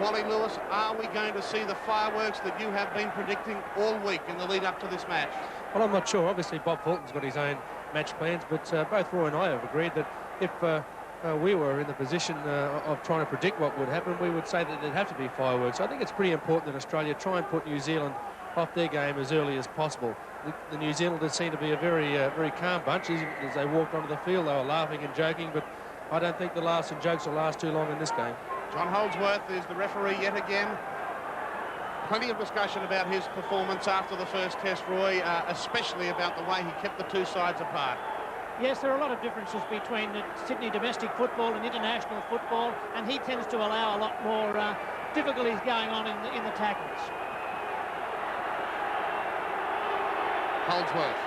Wally Lewis, are we going to see the fireworks that you have been predicting all week in the lead up to this match? Well, I'm not sure. Obviously, Bob Fulton's got his own match plans, but both Roy and I have agreed that if we were in the position of trying to predict what would happen, we would say that there'd have to be fireworks. I think it's pretty important that Australia try and put New Zealand off their game as early as possible. The New Zealanders seem to be a very calm bunch. As they walked onto the field, they were laughing and joking, but I don't think the laughs and jokes will last too long in this game. John Holdsworth is the referee yet again. Plenty of discussion about his performance after the first test, Roy, especially about the way he kept the two sides apart. Yes, there are a lot of differences between the Sydney domestic football and international football, and he tends to allow a lot more difficulties going on in the tackles. Holdsworth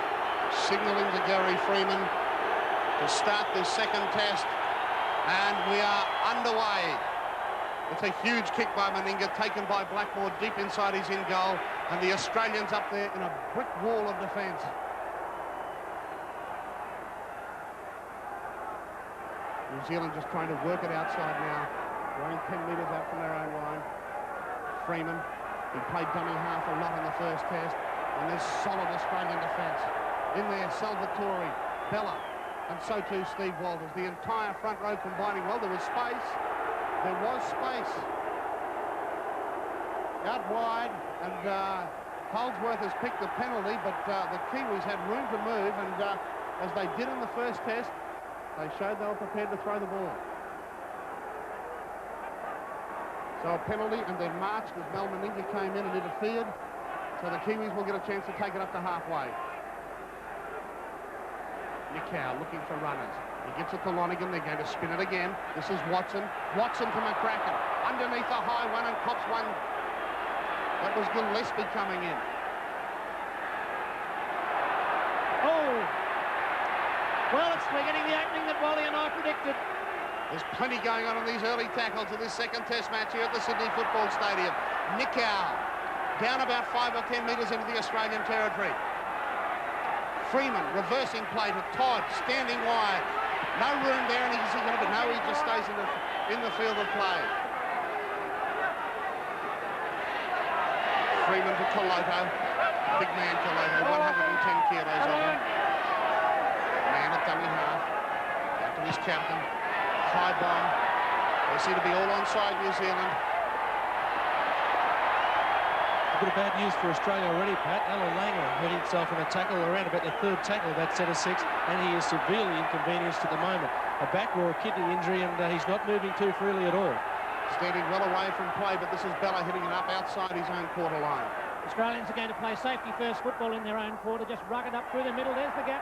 signalling to Gary Freeman to start this second test, and we are underway. It's a huge kick by Meninga, taken by Blackmore deep inside his in goal, and the Australians up there in a brick wall of defence. New Zealand just trying to work it outside now, running 10 metres out from their own line. Freeman, he played dummy half a lot in the first test, and there's solid Australian defence. In there, Salvatore, Bella, and so too Steve Walters. The entire front row combining well. There was space. There was space. Out wide, and Holdsworth has picked the penalty, but the Kiwis had room to move, and as they did in the first test, they showed they were prepared to throw the ball. So a penalty, and then marched as Mal Meninga came in and interfered. So the Kiwis will get a chance to take it up to halfway. Nikau looking for runners. He gets it to Lonergan. They're going to spin it again. This is Watson. Watson to McCracken. Underneath a high one and cops one. That was Gillespie coming in. Oh! Well, we're getting the opening that Wally and I predicted. There's plenty going on in these early tackles of this second test match here at the Sydney Football Stadium. Nikau down about 5 or 10 metres into the Australian territory. Freeman reversing play to Todd, standing wide. No room there, and he's going to be no. He just stays in the field of play. Freeman to Coloto. Big man Coloto, 110 kilos of him. Man at dummy half. Out to his captain. High bomb. They seem to be all onside New Zealand. A bit of bad news for Australia already, Pat. Alan Langer hurt himself in a tackle around about the third tackle of that set of 6, and he is severely inconvenienced at the moment. A back or a kidney injury, and he's not moving too freely at all. Standing well away from play, but this is Bella hitting it up outside his own quarter line. Australians are going to play safety-first football in their own quarter, just rug it up through the middle. There's the gap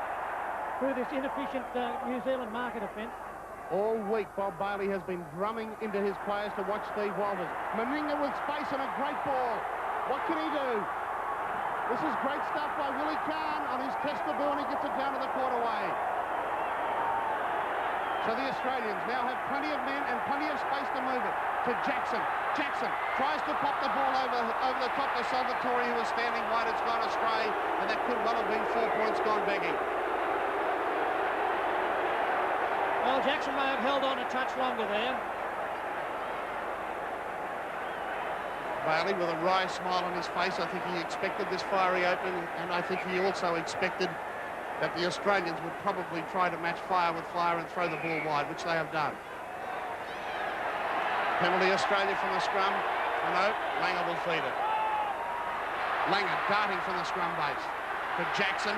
through this inefficient New Zealand marker defence. All week, Bob Bailey has been drumming into his players to watch Steve Walters. Meninga with space and a great ball. What can he do? This is great stuff by Willie Kahn on his test the ball, and he gets it down to the quarterway. So the Australians now have plenty of men and plenty of space to move it. To Jackson. Jackson tries to pop the ball over the top to Salvatore, who was standing wide. It's gone astray, and that could well have been 4 points gone begging. Well, Jackson may have held on a touch longer there. Bailey with a wry smile on his face. I think he expected this fiery opening, and I think he also expected that the Australians would probably try to match fire with fire and throw the ball wide, which they have done. Penalty Australia from the scrum. Oh no, Langer will feed it. Langer darting from the scrum base to Jackson.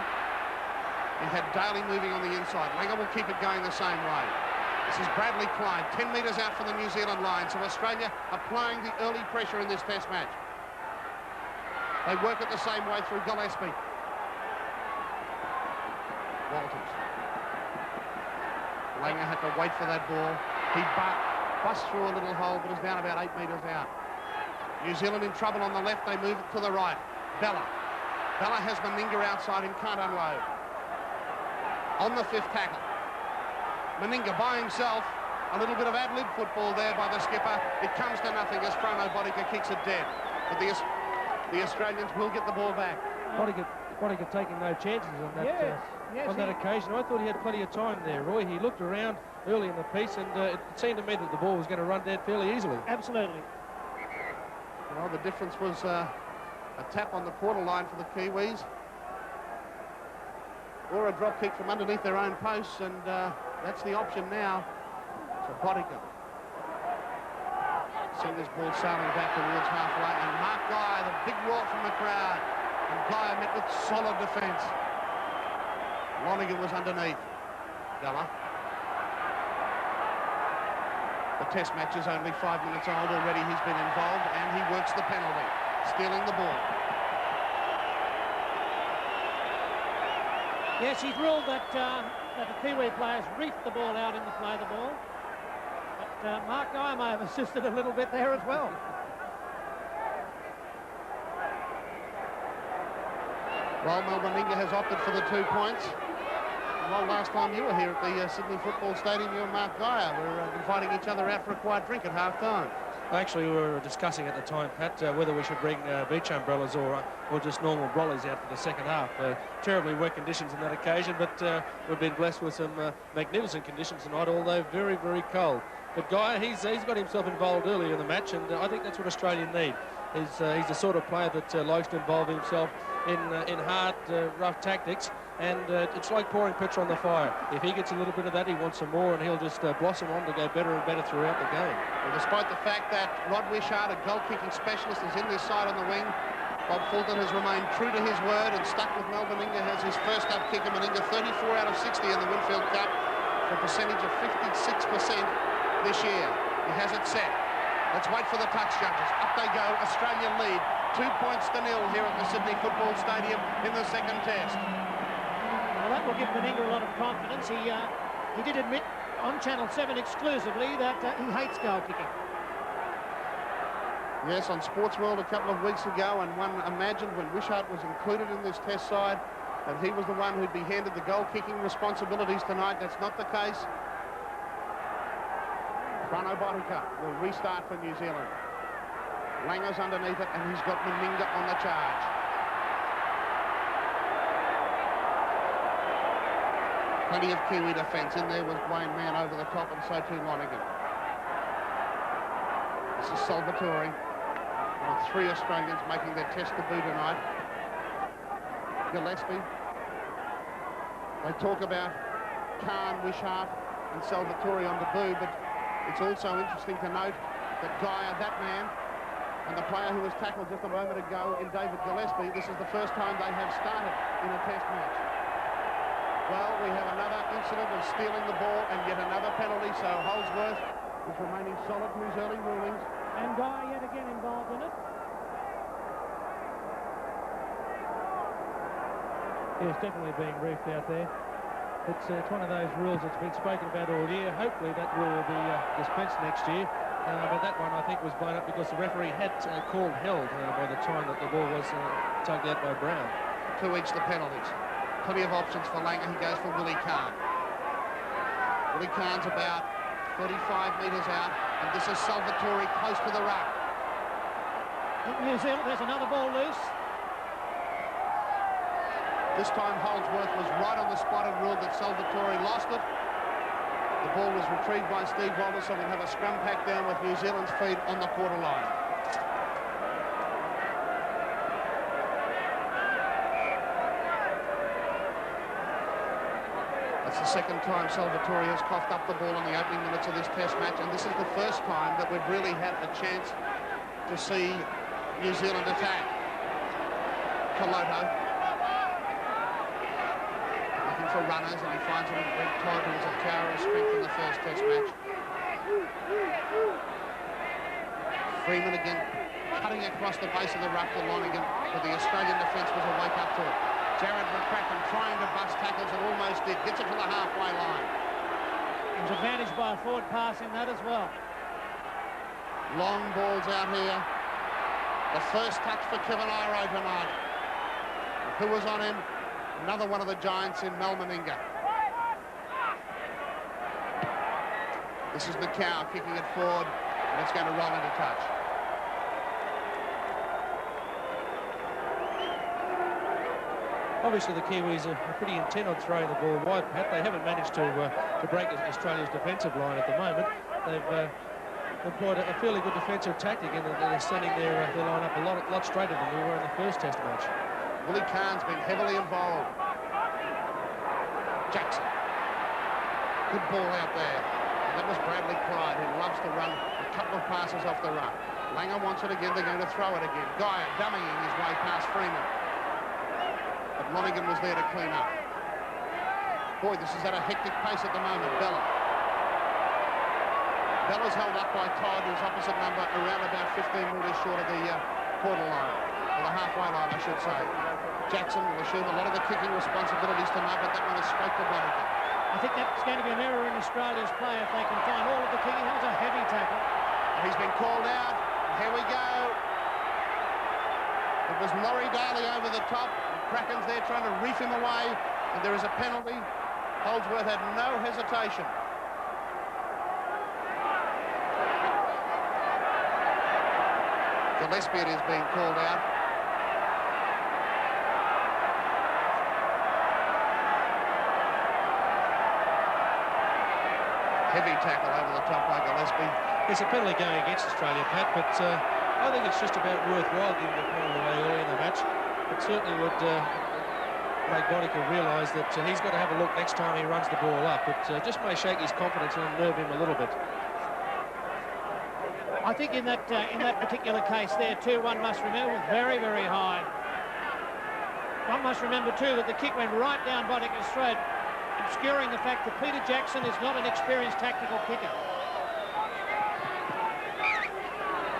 He had Daly moving on the inside. Langer will keep it going the same way. This is Bradley Klein, 10 metres out from the New Zealand line. So Australia applying the early pressure in this test match. They work it the same way through Gillespie. Walters. Langer had to wait for that ball. He busts through a little hole, but is down about 8 metres out. New Zealand in trouble on the left. They move it to the right. Bella. Bella has Meninga outside and can't unload. On the 5th tackle. Meninga by himself. A little bit of ad-lib football there by the skipper. It comes to nothing as Frono Boddicker kicks it dead. But the Australians will get the ball back. Boddicker taking no chances on that, on that occasion. I thought he had plenty of time there, Roy. He looked around early in the piece, and it seemed to me that the ball was going to run dead fairly easily. Absolutely. Well, the difference was a tap on the quarter line for the Kiwis, or a drop kick from underneath their own posts, and that's the option now. So Botica send this ball sailing back towards halfway, and Mark Guy, the big roar from the crowd, and Guy met with solid defence. Lonergan was underneath. Bella. The test match is only 5 minutes old. Already he's been involved, and he works the penalty, stealing the ball. Yes, he's ruled that the Kiwi players reefed the ball out in the play the ball. But Mark Guy may have assisted a little bit there as well. Well, Meninga has opted for the 2 points. Well, last time you were here at the Sydney Football Stadium, you and Mark Guy were inviting each other out for a quiet drink at half-time. Actually, we were discussing at the time, Pat, whether we should bring beach umbrellas or just normal brollies out for the second half. Terribly wet conditions on that occasion, but we've been blessed with some magnificent conditions tonight, although very, very cold. But Guy, he's got himself involved early in the match, and I think that's what Australia need. He's the sort of player that likes to involve himself in hard, rough tactics, and it's like pouring petrol on the fire. If he gets a little bit of that, he wants some more, and he'll just blossom on to go better and better throughout the game. Well, despite the fact that Rod Wishart, a goal-kicking specialist, is in this side on the wing, Bob Fulton has remained true to his word and stuck with Mel Meninga, has his first up kicker. Meninga 34 out of 60 in the Winfield Cup for a percentage of 56% this year. He has it set. Let's wait for the touch judges. Up they go. Australia lead 2 points to 0 here at the Sydney Football Stadium in the second test. Well, that will give Meninga a lot of confidence. He did admit on Channel 7 exclusively that he hates goal kicking. Yes, on Sports World a couple of weeks ago, and one imagined when Wishart was included in this test side that he was the one who'd be handed the goal-kicking responsibilities tonight. That's not the case. Frano Botica will restart for New Zealand. Langer's underneath it, and he's got Meninga on the charge. Plenty of Kiwi defence in there with Wayne Mann over the top, and so too Lonergan. This is Salvatore. One of 3 Australians making their test debut tonight. Gillespie. They talk about Khan, Wishart and Salvatore on debut, but it's also interesting to note that Guy, that man, and the player who was tackled just a moment ago in David Gillespie, this is the first time they have started in a test match. Well, we have another incident of stealing the ball and yet another penalty, so Holdsworth is remaining solid to his early rulings. And Guy yet again involved in it. Yes, definitely being briefed out there. It's one of those rules that's been spoken about all year. Hopefully that rule will be dispensed next year. But that one, I think, was blown up because the referee had called held by the time that the ball was tugged out by Brown. 2 each the penalties. Plenty of options for Langer. He goes for Willie Kahn. Willie Kahn's about 35 metres out, and this is Salvatore close to the ruck. New Zealand, there's another ball loose. This time Holdsworth was right on the spot and ruled that Salvatore lost it. The ball was retrieved by Steve Wallace, so we'll have a scrum pack down with New Zealand's feet on the quarter line. That's the second time Salvatore has coughed up the ball in the opening minutes of this test match, and this is the first time that we've really had a chance to see New Zealand attack. Coloto looking for runners, and he finds them. Greg Todd, who was a tower of strength in the first test match. Freeman again cutting across the base of the ruck to Lonergan, but the Australian defence was awake up to it. Jared McCracken trying to bust tackles and almost did. Gets it to the halfway line. He was advantaged by a forward pass in that as well. Long balls out here. The first touch for Kevin Iro tonight. Who was on him? Another one of the Giants in Mel Meninga. This is Macau kicking it forward, and it's going to roll into touch. Obviously, the Kiwis are pretty intent on throwing the ball wide, Pat. They haven't managed to break Australia's defensive line at the moment. They've employed a fairly good defensive tactic in that they're sending their line up a lot straighter than we were in the first Test match. Willie Cahn's been heavily involved. Jackson. Good ball out there. And that was Bradley Clyde, who loves to run a couple of passes off the ruck. Langer wants it again. They're going to throw it again. Geyer dummying his way past Freeman. But Lonergan was there to clean up. Boy, this is at a hectic pace at the moment. Bella's held up by Todd, who's opposite number, around about 15 metres short of the quarter line, or the halfway line, I should say. Jackson will assume a lot of the kicking responsibilities tonight, but that one is straight to Bonnington. I think that's going to be an error in Australia's play if they can find all of the kicking. That was a heavy tackle. And he's been called out. Here we go. It was Laurie Daly over the top. Kraken's there trying to reef him away, and there is a penalty. Holdsworth had no hesitation. Gillespie is being called out. Heavy tackle over the top by Gillespie. There's a penalty going against Australia, Pat, but I think it's just about worthwhile giving the penalty away early in the match. It certainly would make Bonica realise that he's got to have a look next time he runs the ball up. It just may shake his confidence and unnerve him a little bit. I think in that particular case there too, one must remember was very, very high. One must remember too that the kick went right down Bonica's throat, obscuring the fact that Peter Jackson is not an experienced tactical kicker.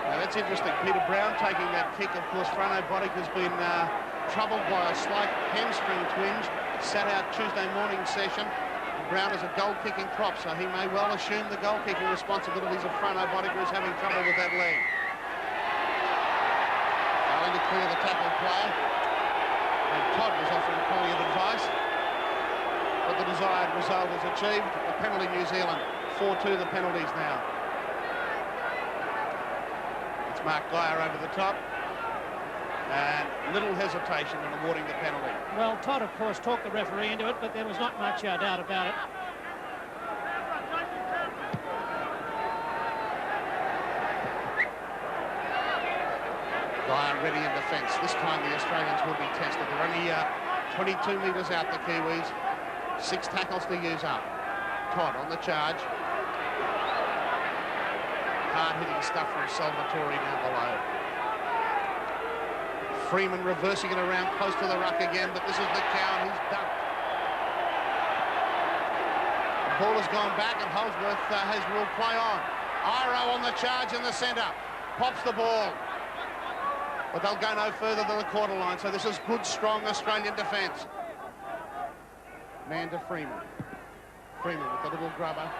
Now that's interesting. Peter Brown taking that kick. Of course, Frano Bonica's been troubled by a slight hamstring twinge. Sat out Tuesday morning session. Brown is a goal-kicking prop, so he may well assume the goal-kicking responsibilities of Frano Bonica, who's having trouble with that leg. Failing to clear the tackle player. And Todd was offering plenty of advice. But the desired result is achieved. A penalty, New Zealand. 4-2 the penalties now. It's Mark Geyer over the top. And little hesitation in awarding the penalty. Well, Todd, of course, talked the referee into it, but there was not much doubt about it. Geyer ready in defence. This time the Australians will be tested. They're only 22 metres out, the Kiwis. 6 tackles to use up. Todd on the charge. Hard-hitting stuff from Salvatore down below. Freeman reversing it around close to the ruck again, but this is McCowan. He's ducked. The ball has gone back, and Holdsworth has ruled play on. Iro on the charge in the centre. Pops the ball. But they'll go no further than the quarter line, so this is good, strong Australian defence. Man to Freeman. Freeman with the little grubber.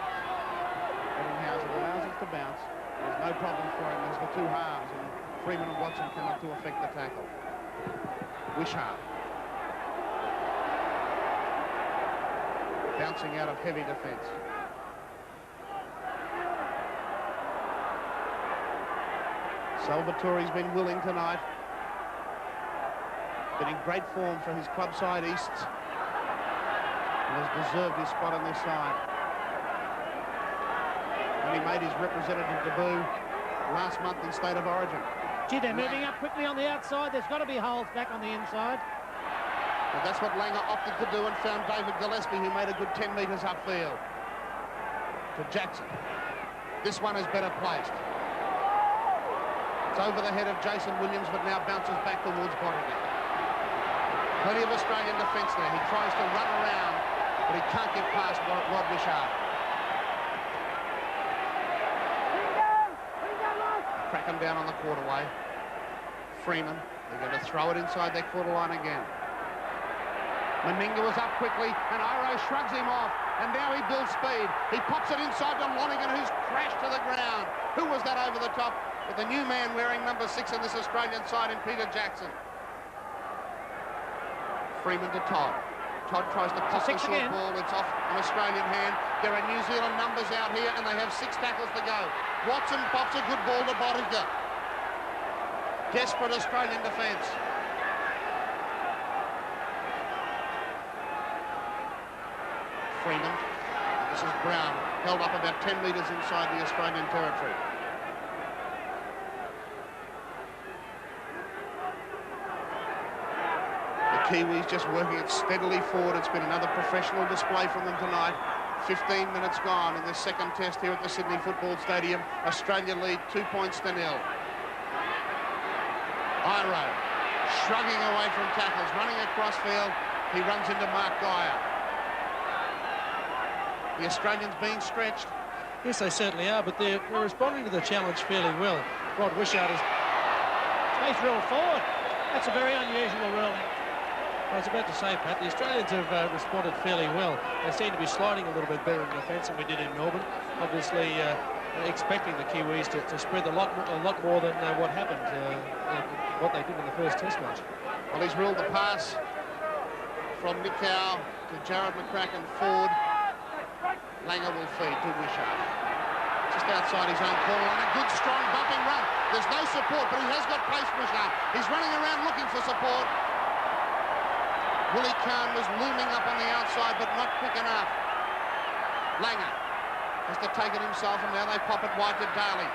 Ettinghausen allows it to bounce. There's no problem for him. There's the two halves, and Freeman and Watson come up to affect the tackle. Wishart. Bouncing out of heavy defence. Salvatore's been willing tonight. Been in great form for his club side East. And has deserved his spot on this side. And he made his representative debut last month in State of Origin. Gee, they're moving up quickly on the outside. There's got to be holes back on the inside. But that's what Langer opted to do and found David Gillespie, who made a good 10 metres upfield. To Jackson. This one is better placed. It's over the head of Jason Williams, but now bounces back towards Bonica. Plenty of Australian defence there. He tries to run around, but he can't get past Rod Wishart. Crack him down on the quarterway. Freeman, they're going to throw it inside their quarter line again. Meninga was up quickly, and Iro shrugs him off, and now he builds speed. He pops it inside to Lonergan, who's crashed to the ground. Who was that over the top? With the new man wearing number 6 on this Australian side in Peter Jackson. Freeman to Todd. Todd tries to pop the short ball. It's off an Australian hand. There are New Zealand numbers out here, and they have 6 tackles to go. Watson pops a good ball to Bonica. Desperate Australian defence. Freeman. This is Brown, held up about 10 metres inside the Australian territory. Kiwis just working it steadily forward. It's been another professional display from them tonight. 15 minutes gone in the second test here at the Sydney Football Stadium. Australia lead 2 points to 0. Iro shrugging away from tackles, running across field. He runs into Mark Geyer. The Australians being stretched. Yes, they certainly are, but they're responding to the challenge fairly well. Rod Wishart is... He's ruled forward. That's a very unusual ruling. I was about to say, Pat, the Australians have responded fairly well. They seem to be sliding a little bit better in defence than we did in Melbourne. Obviously, expecting the Kiwis to spread a lot more than what happened, what they did in the first Test match. Well, he's ruled the pass from Nikau to Jared McCracken forward. Langer will feed to Wishart. Just outside his own corner and a good, strong, bumping run. There's no support, but he has got pace, Wishart. He's running around looking for support. Willie Kahn was looming up on the outside, but not quick enough. Langer has to take it himself, and now they pop it wide to Daly.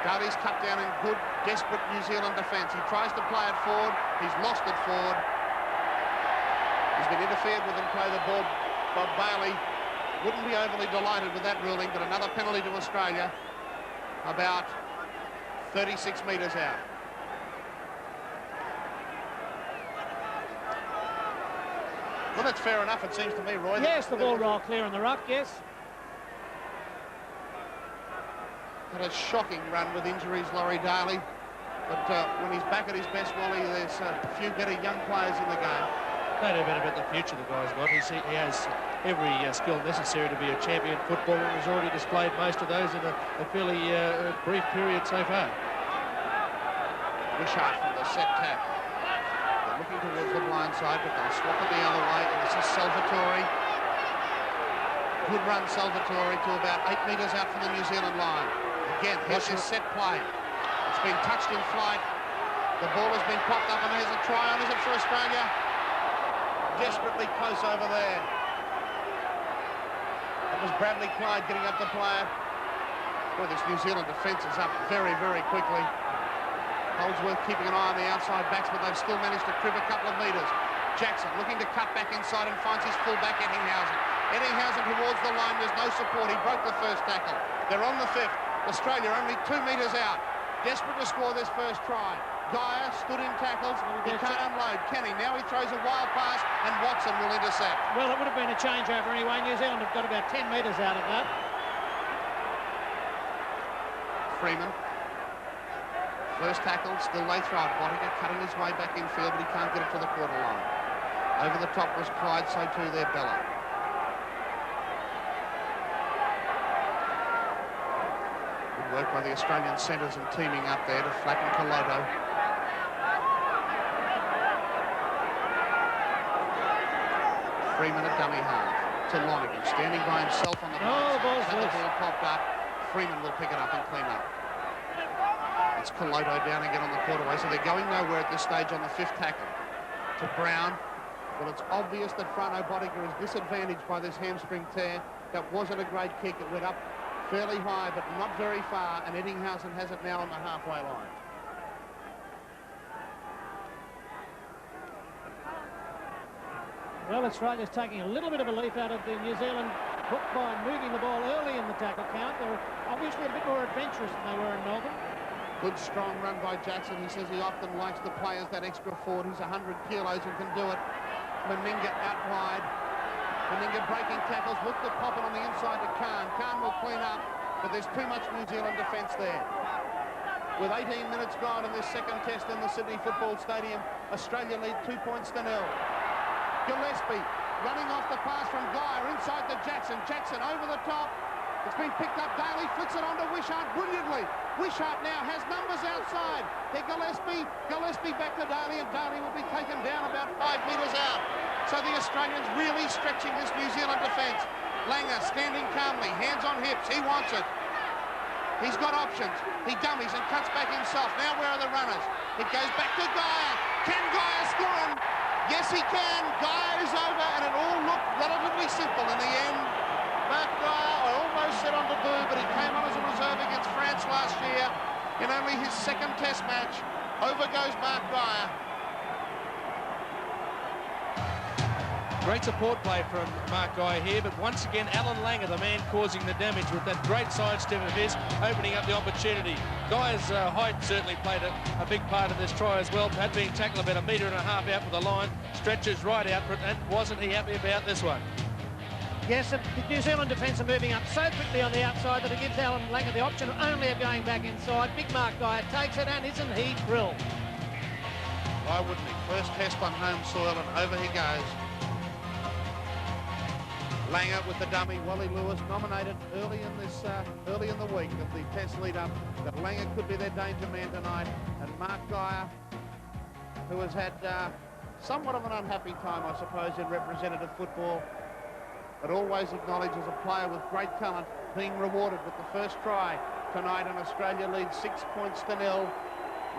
Daly's cut down in good, desperate New Zealand defence. He tries to play it forward. He's lost it forward. He's been interfered with and play the ball. Bob Bailey wouldn't be overly delighted with that ruling, but another penalty to Australia, about 36 metres out. Well, that's fair enough, it seems to me, Roy. Yes, the ball rolled clear in the ruck, yes. Had a shocking run with injuries, Laurie Daly. But when he's back at his best, Wally, there's a few better young players in the game. No doubt about the future the guy's got. He has every skill necessary to be a champion footballer, and has already displayed most of those in a fairly brief period so far. Wishart from the set tap. They're looking towards the blind side, but they'll swap it the other way, and this is Salvatore. Good run, Salvatore, to about 8 metres out from the New Zealand line. Again, here's his set play. It's been touched in flight. The ball has been popped up, and there's a try on. Is it for Australia? Desperately close over there. It was Bradley Clyde getting up to play it. Boy, this New Zealand defence is up very, very quickly. Holdsworth keeping an eye on the outside backs, but they've still managed to crib a couple of metres. Jackson looking to cut back inside and finds his fullback Eddinghausen. Eddinghausen towards the line, there's no support. He broke the first tackle. They're on the fifth. Australia only 2 metres out. Desperate to score this first try. Geyer stood in tackles. He can't unload, can he? Now he throws a wild pass and Watson will intercept. Well, it would have been a changeover anyway. New Zealand have got about 10 metres out of that. Freeman. First tackle, still they throw it. Bottinger cutting his way back in field, but he can't get it to the quarter line. Over the top was Clyde, so too there Bella. Good work by the Australian centres and teaming up there to flatten Coloto. Freeman a dummy half to Lonergan, standing by himself on the ball popped up. Freeman will pick it up and clean up. It's Coloto down again on the quarterway, so they're going nowhere at this stage on the fifth tackle. To Brown. Well, it's obvious that Frano Bottinger is disadvantaged by this hamstring tear. That wasn't a great kick. It went up fairly high, but not very far, and Eddinghausen has it now on the halfway line. Well, Australia's taking a little bit of a leaf out of the New Zealand hook by moving the ball early in the tackle count. They're obviously a bit more adventurous than they were in Melbourne. Good, strong run by Jackson. He says he often likes to play as that extra forward. He's 100 kilos and can do it. Meninga out wide. Meninga breaking tackles. Look to pop it on the inside to Kahn. Kahn will clean up, but there's too much New Zealand defence there. With 18 minutes gone in this second test in the Sydney Football Stadium, Australia lead 2 points to 0. Gillespie running off the pass from Geyer inside to Jackson. Jackson over the top. It's been picked up. Daly flicks it onto Wishart brilliantly. Wishart now has numbers outside. To Gillespie. Gillespie back to Daly, and Daly will be taken down about 5 metres out. So the Australians really stretching this New Zealand defence. Langer standing calmly, hands on hips. He wants it. He's got options. He dummies and cuts back himself. Now where are the runners? It goes back to Geyer. Can Geyer score? Yes, he can. Geyer is over, and it all looked relatively simple in the end. Mark Geyer, I almost said on debut, but he came on as a reserve against France last year in only his second test match. Over goes Mark Geyer. Great support play from Mark Guy here, but once again, Alan Langer, the man causing the damage with that great sidestep of his, opening up the opportunity. Guy's height certainly played a big part of this try as well. Had been tackled about 1.5 metres out for the line, stretches right out, and wasn't he happy about this one? Yes, the New Zealand defence are moving up so quickly on the outside that it gives Alan Langer the option only of going back inside. Big Mark Guy takes it, and isn't he thrilled? Why wouldn't he? First test on home soil, and over he goes. Langer with the dummy. Wally Lewis nominated early in the week of the test lead-up that Langer could be their danger man tonight, and Mark Geyer, who has had somewhat of an unhappy time, I suppose, in representative football, but always acknowledged as a player with great talent, being rewarded with the first try tonight, and Australia leads 6 points to 0.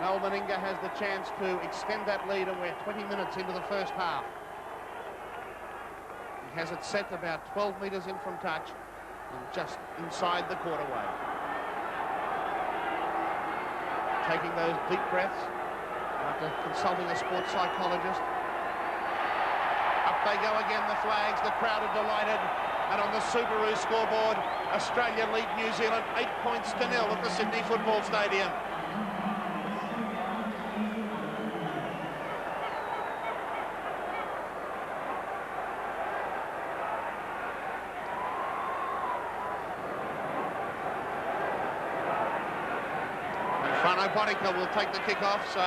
Noel Meninga has the chance to extend that lead, and we're 20 minutes into the first half. He has it set about 12 metres in from touch and just inside the quarterway. Taking those deep breaths after consulting a sports psychologist. Up they go again, the flags, the crowd are delighted. And on the Subaru scoreboard, Australia lead New Zealand 8 points to 0 at the Sydney Football Stadium. Frano Botica will take the kick off, so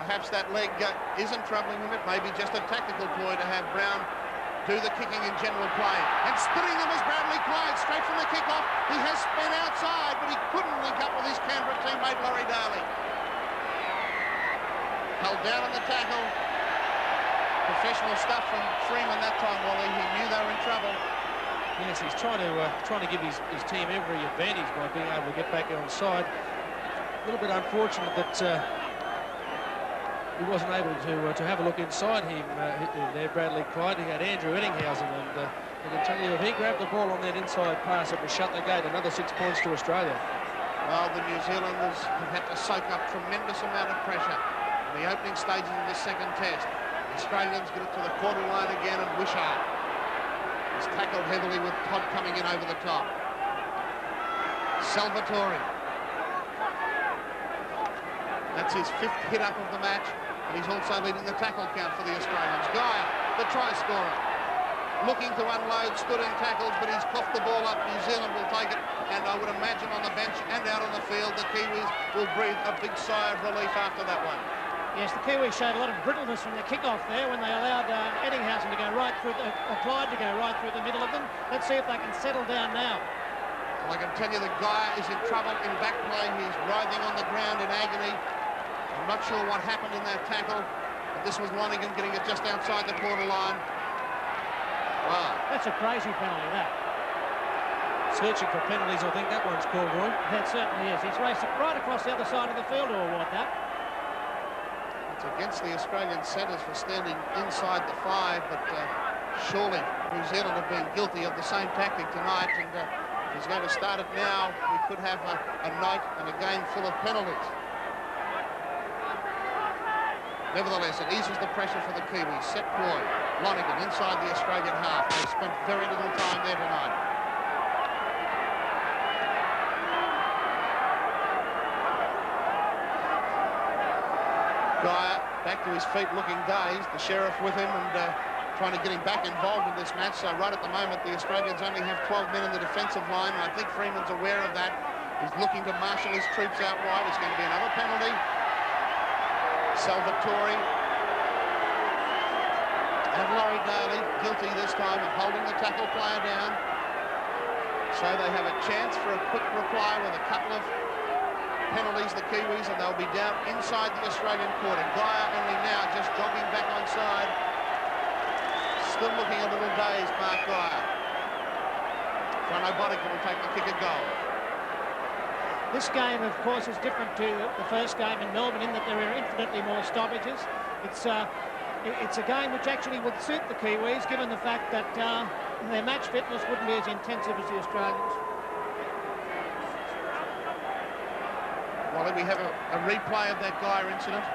perhaps that leg isn't troubling him. It may be just a tactical ploy to have Brown do the kicking in general play. And spinning them is Bradley Clyde, straight from the kick-off. He has spun outside, but he couldn't link up with his Canberra teammate Laurie Daly. Held down on the tackle. Professional stuff from Freeman that time, Wally. He knew they were in trouble. Yes, he's trying to give his team every advantage by being able to get back onside. A little bit unfortunate that he wasn't able to have a look inside him there, Bradley Clyde. He had Andrew Ettinghausen, and I can tell you, if he grabbed the ball on that inside pass, it would shut the gate. Another 6 points to Australia. Well, the New Zealanders have had to soak up tremendous amount of pressure in the opening stages of this second test. The Australians get it to the quarter line again, and Wishart is tackled heavily with Todd coming in over the top. Salvatore. That's his 5th hit up of the match, and he's also leading the tackle count for the Australians. Geyer, the try scorer, looking to unload, stood in tackles, but he's coughed the ball up. New Zealand will take it, and I would imagine on the bench and out on the field, the Kiwis will breathe a big sigh of relief after that one. Yes, the Kiwis showed a lot of brittleness from the kick-off there when they allowed Ettinghausen to go right through, Clyde to go right through the middle of them. Let's see if they can settle down now. Well, I can tell you that Geyer is in trouble in back play. He's writhing on the ground in agony. I'm not sure what happened in that tackle, but this was Lonergan getting it just outside the quarter line. Wow. That's a crazy penalty, that. Searching for penalties, I think that one's called, Roy. That certainly is. He's raced right across the other side of the field to award that. It's against the Australian centres for standing inside the 5, but surely New Zealand have been guilty of the same tactic tonight, and if he's going to start it now, we could have a night and a game full of penalties. Nevertheless, it eases the pressure for the Kiwis. Set ploy. Lonergan inside the Australian half. They spent very little time there tonight. Geyer back to his feet looking dazed. The Sheriff with him and trying to get him back involved in this match. So right at the moment, the Australians only have 12 men in the defensive line, and I think Freeman's aware of that. He's looking to marshal his troops out wide. It's going to be another penalty. Salvatore and Laurie Daly guilty this time of holding the tackle player down. So they have a chance for a quick reply with a couple of penalties, the Kiwis, and they'll be down inside the Australian quarter. Geyer only now just jogging back onside. Still looking a little dazed, Mark Geyer. Frano Botica will take the kick at goal. This game, of course, is different to the first game in Melbourne in that there are infinitely more stoppages. It's a game which actually would suit the Kiwis, given the fact that their match fitness wouldn't be as intensive as the Australians. Well, we have a replay of that Geyer incident.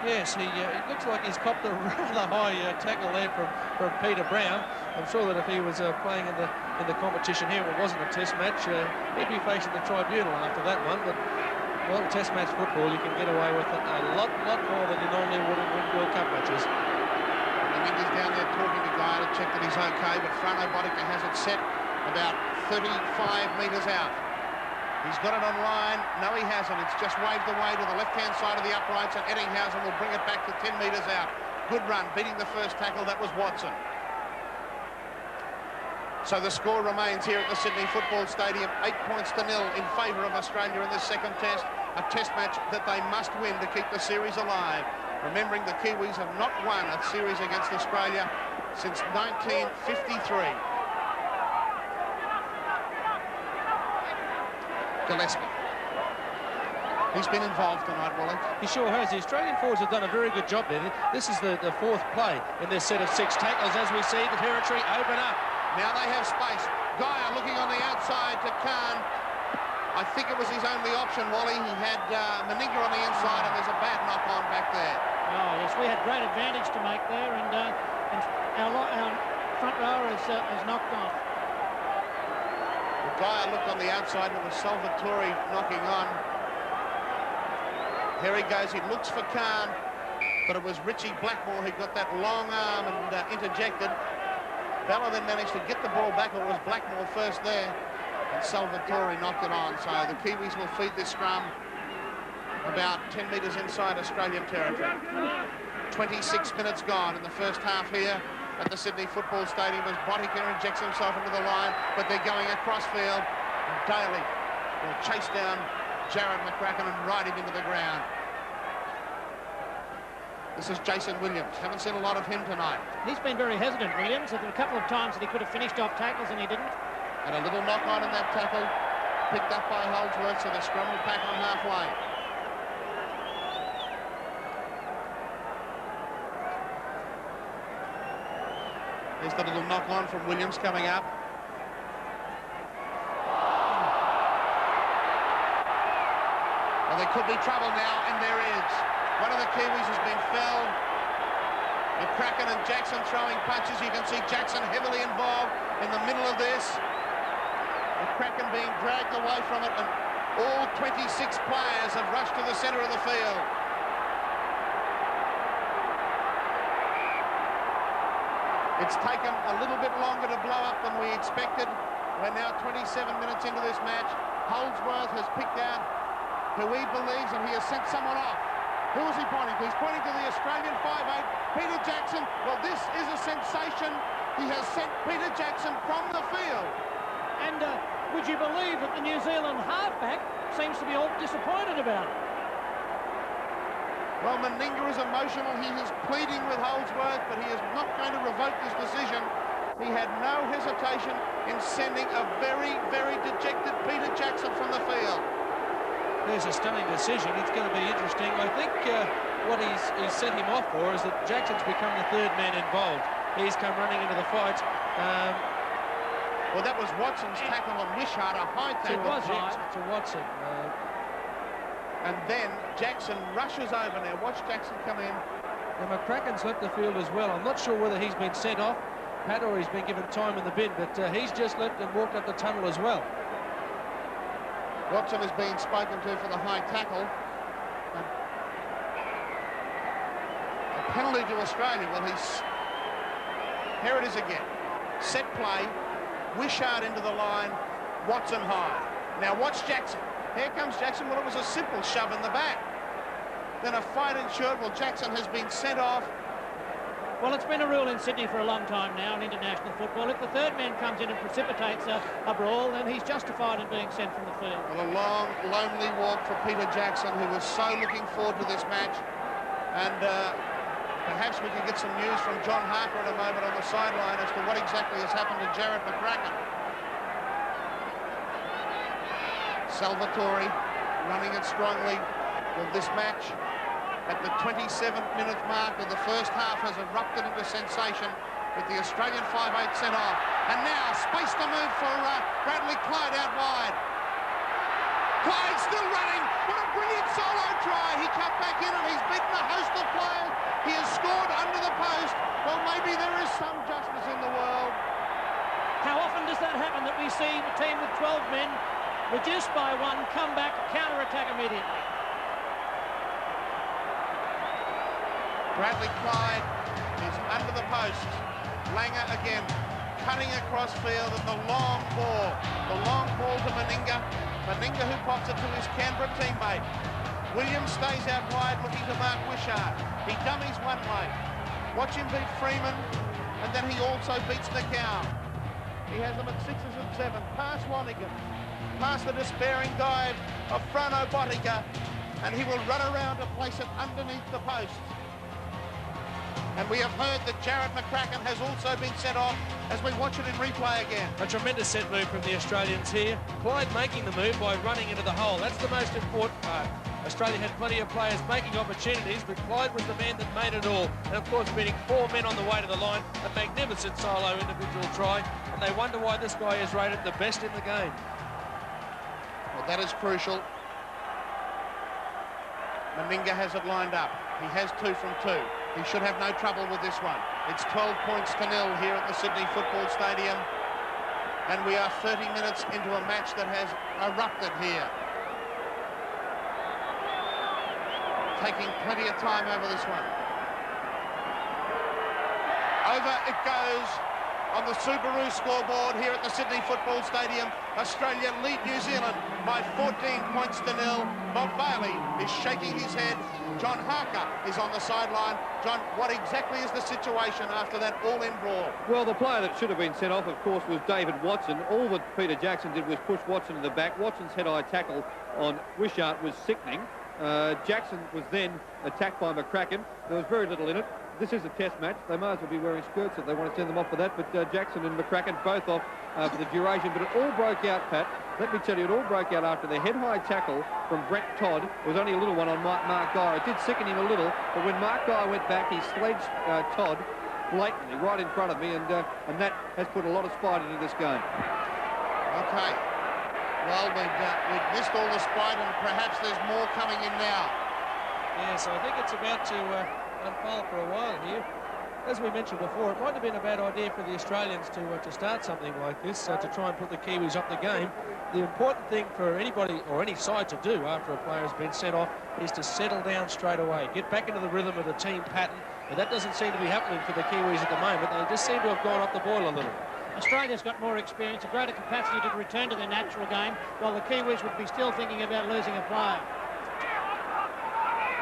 Yes, he looks like he's copped a rather high tackle there from Peter Brown. I'm sure that if he was playing in the competition here, it wasn't a test match, he'd be facing the tribunal after that one. But well, test match football, you can get away with a lot more than you normally would in World Cup matches. Meninga's down there talking to Guy to check that he's okay, but Frano Botica has it set about 35 metres out. He's got it on line. No, he hasn't. It's just waved away to the left-hand side of the uprights, and Eddinghausen will bring it back to 10 metres out. Good run, beating the first tackle. That was Watson. So the score remains here at the Sydney Football Stadium, 8-0 in favour of Australia in this second test, a test match that they must win to keep the series alive. Remembering the Kiwis have not won a series against Australia since 1953. Gillespie. He's been involved tonight, Wally. He sure has. The Australian forwards have done a very good job there. This is the fourth play in this set of 6 tackles. As we see the territory open up. Now they have space. Geyer looking on the outside to Khan. I think it was his only option, Wally. He had Meninga on the inside, and there's a bad knock-on back there. Oh, yes, we had great advantage to make there, and our front rower is knocked off. Geyer looked on the outside, and it was Salvatore knocking on. Here he goes. He looks for Khan, but it was Richie Blackmore who got that long arm and interjected. Bella then managed to get the ball back, or it was Blackmore first there, and Salvatore knocked it on. So the Kiwis will feed this scrum about 10 metres inside Australian territory. 26 minutes gone in the first half here at the Sydney Football Stadium as Botica injects himself into the line, but they're going across field. Daly will chase down Jared McCracken and ride him into the ground. This is Jason Williams. Haven't seen a lot of him tonight. He's been very hesitant, Williams. There were a couple of times that he could have finished off tackles and he didn't. And a little knock on in that tackle, picked up by Holdsworth, so the scrum will pack on halfway. There's the little knock on from Williams coming up. Well, there could be trouble now, and there is. One of the Kiwis has been felled. McCracken and Jackson throwing punches. You can see Jackson heavily involved in the middle of this. McCracken being dragged away from it, and all 26 players have rushed to the centre of the field. It's taken a little bit longer to blow up than we expected. We're now 27 minutes into this match. Holdsworth has picked out who he believes, and he has sent someone off. Who is he pointing to? He's pointing to the Australian 5'8", Peter Jackson. Well, this is a sensation. He has sent Peter Jackson from the field. And would you believe that the New Zealand halfback seems to be all disappointed about it? Well, Meninga is emotional. He is pleading with Holdsworth, but he is not going to revoke his decision. He had no hesitation in sending a very, very dejected Peter Jackson from the field. There's a stunning decision. It's going to be interesting. I think what he's sent him off for is that Jackson's become the third man involved. He's come running into the fight. Well, that was Watson's tackle on Wishart, a high tackle. It was high. To Watson. And then Jackson rushes over now. Watch Jackson come in. And McCracken's left the field as well. I'm not sure whether he's been sent off, Pat, or he's been given time in the bin, but he's just left and walked up the tunnel as well. Watson is being spoken to for the high tackle. A penalty to Australia. Well, here it is again. Set play. Wishart into the line. Watson high. Now watch Jackson. Here comes Jackson. Well, it was a simple shove in the back. Then a fight ensued. Well, Jackson has been sent off. Well, it's been a rule in Sydney for a long time now in international football. If the third man comes in and precipitates a brawl, then he's justified in being sent from the field. Well, a long, lonely walk for Peter Jackson, who was so looking forward to this match. And perhaps we can get some news from John Harper in a moment on the sideline as to what exactly has happened to Jared McCracken. Salvatore running it strongly with this match. At the 27th minute mark of the first half has erupted into sensation with the Australian 5'8" sent off. And now space to move for Bradley Clyde out wide. Clyde still running. What a brilliant solo try. He cut back in and he's beaten a host of see the team with 12 men, reduced by 1, come back, counter-attack immediately. Bradley Clyde is under the post. Langer again, cutting across field at the long ball. The long ball to Meninga. Meninga who pops it to his Canberra teammate. Williams stays out wide looking to Mark Wishart. He dummies one way. Watch him beat Freeman, and then he also beats Nakau. He has them at 6s and 7. Past Wanigan, past the despairing dive of Frano Botica, and he will run around to place it underneath the post. And we have heard that Jared McCracken has also been set off as we watch it in replay again. A tremendous set move from the Australians here. Clyde making the move by running into the hole. That's the most important part. Australia had plenty of players making opportunities, but Clyde was the man that made it all. And of course, beating 4 men on the way to the line, a magnificent solo individual try. And they wonder why this guy is rated the best in the game. Well, that is crucial. Meninga has it lined up. He has 2 from 2. He should have no trouble with this one. It's 12 points to 0 here at the Sydney Football Stadium. And we are 30 minutes into a match that has erupted here. Taking plenty of time over this one. Over it goes on the Subaru scoreboard here at the Sydney Football Stadium. Australia lead New Zealand by 14 points to 0. Bob Bailey is shaking his head. John Harker is on the sideline. John, what exactly is the situation after that all-in brawl? Well, the player that should have been sent off, of course, was David Watson. All that Peter Jackson did was push Watson to the back. Watson's head-high tackle on Wishart was sickening. Jackson was then attacked by McCracken. There was very little in it. This is a test match. They might as well be wearing skirts if they want to send them off for that. But Jackson and McCracken both off for the duration. But it all broke out, Pat. Let me tell you, it all broke out after the head-high tackle from Brett Todd. It was only a little one on Mark Guy. It did sicken him a little. But when Mark Guy went back, he sledged Todd blatantly right in front of me. And that has put a lot of spite into this game. Okay. Well, we've missed all the spite, and perhaps there's more coming in now. Yes, I think it's about to unfold for a while here. As we mentioned before, it might have been a bad idea for the Australians to start something like this, to try and put the Kiwis up the game. The important thing for anybody or any side to do after a player has been sent off is to settle down straight away, get back into the rhythm of the team pattern, and that doesn't seem to be happening for the Kiwis at the moment. They just seem to have gone off the boil a little. Australia's got more experience, a greater capacity to return to their natural game, while the Kiwis would be still thinking about losing a player.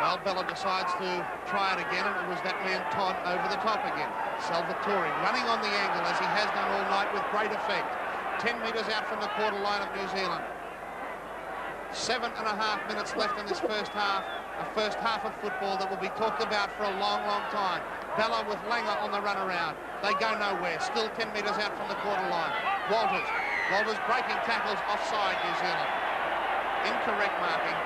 Well, Bella decides to try it again, and it was that man Todd over the top again. Salvatore running on the angle as he has done all night with great effect. 10 metres out from the quarter line of New Zealand. 7.5 minutes left in this first half. A first half of football that will be talked about for a long, long time. Bella with Langer on the run around. They go nowhere. Still 10 metres out from the quarter line. Walters breaking tackles offside New Zealand. Incorrect marking.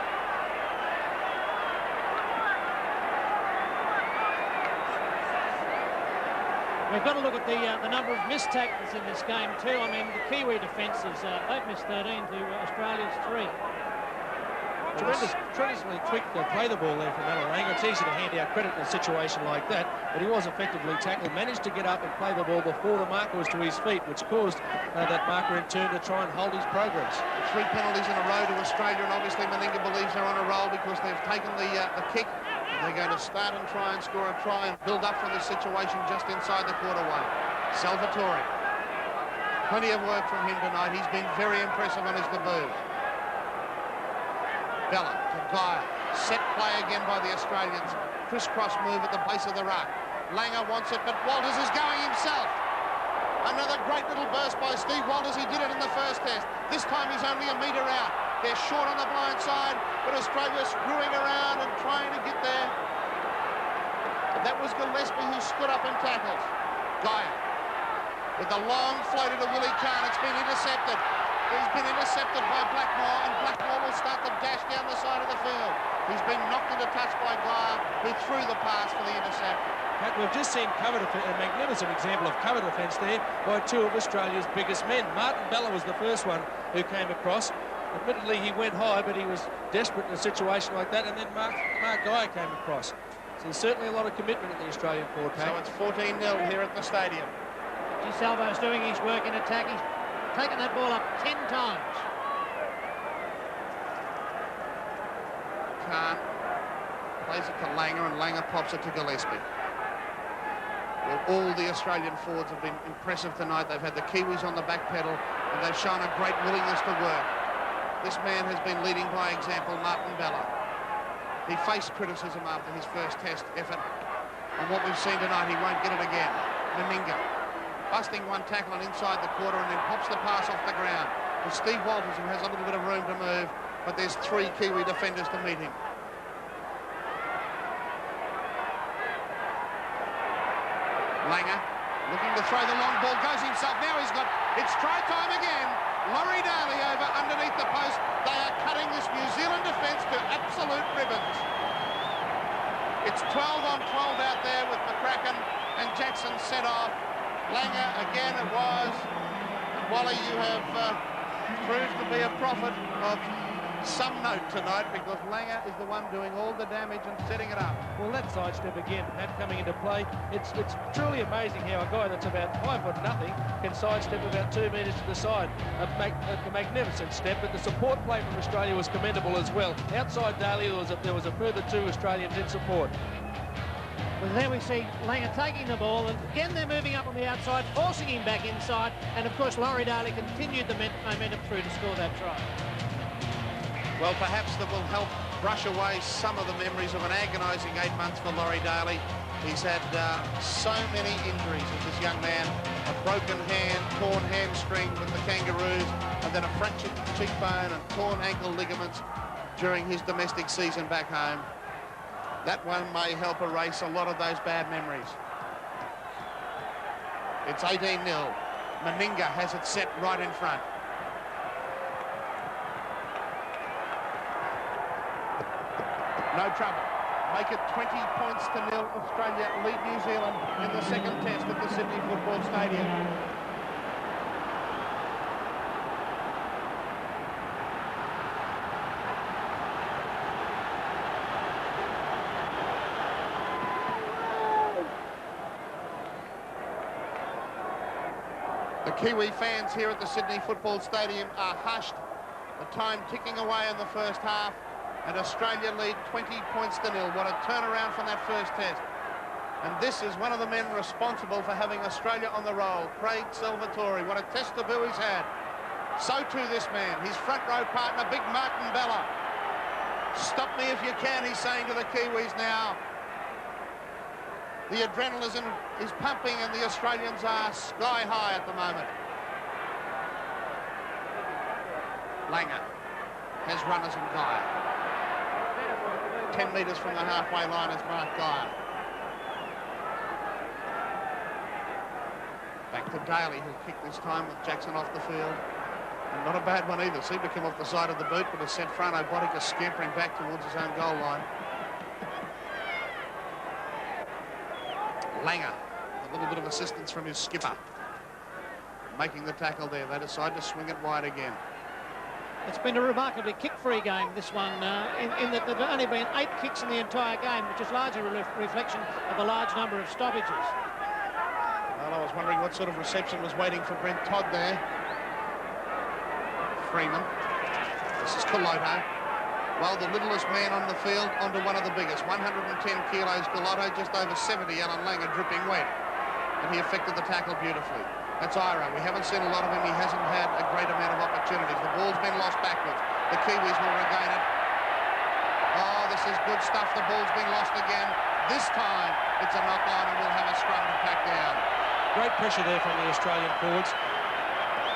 We've got to look at the number of missed tackles in this game too. I mean, the Kiwi defences, they've missed 13 to Australia's 3. Tremendously quick to play the ball there from Alan Langer. It's easy to hand out credit in a situation like that, but he was effectively tackled, managed to get up and play the ball before the marker was to his feet, which caused that marker in turn to try and hold his progress. 3 penalties in a row to Australia, and obviously Meninga believes they're on a roll because they've taken the kick. They're going to start and try and score a try and build up from this situation just inside the quarter one. Salvatore. Plenty of work from him tonight. He's been very impressive on his debut. Bella to Guy. Set play again by the Australians. Crisscross move at the base of the ruck. Langer wants it, but Walters is going himself. Another great little burst by Steve Walters. He did it in the first test. This time he's only a metre out. They're short on the blind side, but Australia screwing around and trying to get there. But that was Gillespie who stood up and tackled. Guy with the long floater to Willie Kahn. It's been intercepted. He's been intercepted by Blackmore, and Blackmore will start to dash down the side of the field. He's been knocked into touch by Guy, who threw the pass for the intercept. Pat, we've just seen a magnificent example of cover defence there by 2 of Australia's biggest men. Martin Bella was the first one who came across. Admittedly, he went high, but he was desperate in a situation like that, and then Mark Guy came across. So there's certainly a lot of commitment in the Australian forward pack. So it's 14-0 here at the stadium. Salvo's doing his work in attack. He's taken that ball up 10 times. Khan plays it to Langer, and Langer pops it to Gillespie. Well, all the Australian forwards have been impressive tonight. They've had the Kiwis on the back pedal, and they've shown a great willingness to work. This man has been leading by example, Martin Bella. He faced criticism after his first test effort, and what we've seen tonight, he won't get it again. Meninga busting one tackle on inside the quarter and then pops the pass off the ground to Steve Walters, who has a little bit of room to move, but there's 3 Kiwi defenders to meet him. Langer looking to throw the long ball, goes himself. Now he's got, it's try time again. Laurie Daly over underneath the post. They are cutting this New Zealand defence to absolute ribbons. It's 12 on 12 out there with McCracken and Jackson set off. Langer again it was. And Wally, you have proved to be a prophet of some note tonight, because Langer is the one doing all the damage and setting it up. Well, that sidestep again, that coming into play, it's truly amazing how a guy that's about 5'0" can sidestep about 2 metres to the side. A magnificent step, but the support play from Australia was commendable as well. Outside Daly, there was a further 2 Australians in support. Well, there we see Langer taking the ball, and again they're moving up on the outside, forcing him back inside, and of course Laurie Daly continued the momentum through to score that try. Well, perhaps that will help brush away some of the memories of an agonising 8 months for Laurie Daly. He's had so many injuries as this young man. A broken hand, torn hamstring with the Kangaroos, and then a fractured cheekbone and torn ankle ligaments during his domestic season back home. That one may help erase a lot of those bad memories. It's 18-0. Meninga has it set right in front. No trouble. Make it 20 points to 0. Australia lead New Zealand in the second test at the Sydney Football Stadium. The Kiwi fans here at the Sydney Football Stadium are hushed. The time ticking away in the first half. And Australia lead 20 points to 0. What a turnaround from that first test. And this is one of the men responsible for having Australia on the roll, Craig Salvatore. What a test debut he's had. So too this man, his front row partner, big Martin Bella. Stop me if you can, he's saying to the Kiwis now. The adrenaline is pumping and the Australians are sky high at the moment. Langer has runners and Geyer. 10 metres from the halfway line is Mark Geyer. Back to Daly, who kicked this time with Jackson off the field. And not a bad one either. Seemed to come off the side of the boot, but a sent front. Obotica scampering back towards his own goal line. Langer, a little bit of assistance from his skipper. Making the tackle there. They decide to swing it wide again. It's been a remarkably kick-free game, this one, in that there have only been 8 kicks in the entire game, which is largely a reflection of a large number of stoppages. Well, I was wondering what sort of reception was waiting for Brent Todd there. Freeman. This is Coloto. Well, the littlest man on the field onto one of the biggest. 110 kilos, Coloto, just over 70, Alan Langer dripping wet. And he effected the tackle beautifully. That's Iro. We haven't seen a lot of him. He hasn't had a great amount of opportunities. The ball's been lost backwards. The Kiwis will regain it. Oh, this is good stuff. The ball's been lost again. This time, it's a knock-on and we'll have a scrum to pack down. Great pressure there from the Australian forwards.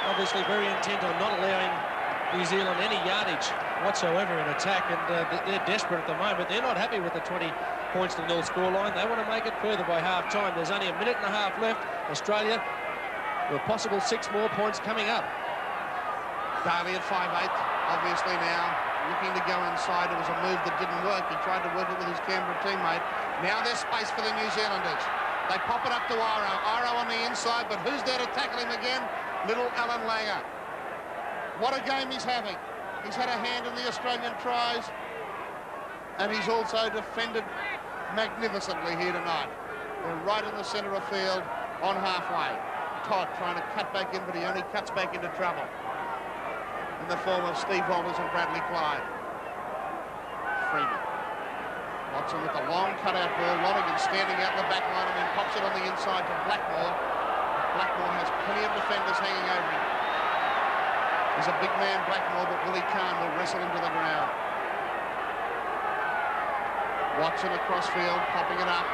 Obviously very intent on not allowing New Zealand any yardage whatsoever in attack, and they're desperate at the moment. They're not happy with the 20 points to 0 scoreline. They want to make it further by half-time. There's only a minute and a half left. Australia with a possible 6 more points coming up. Daly at 5'8", obviously now looking to go inside. It was a move that didn't work. He tried to work it with his Canberra teammate. Now there's space for the New Zealanders. They pop it up to Iro. Iro on the inside, but who's there to tackle him again? Little Alan Langer. What a game he's having. He's had a hand in the Australian tries, and he's also defended magnificently here tonight. They're right in the centre of field on halfway. Todd trying to cut back in, but he only cuts back into trouble in the form of Steve Walters and Bradley Clyde. Freeman. Watson with the long cutout ball. Lonergan standing out in the back line and then pops it on the inside to Blackmore. Blackmore has plenty of defenders hanging over him. He's a big man, Blackmore, but Willie Kahn will wrestle him to the ground. Watson across field, popping it up.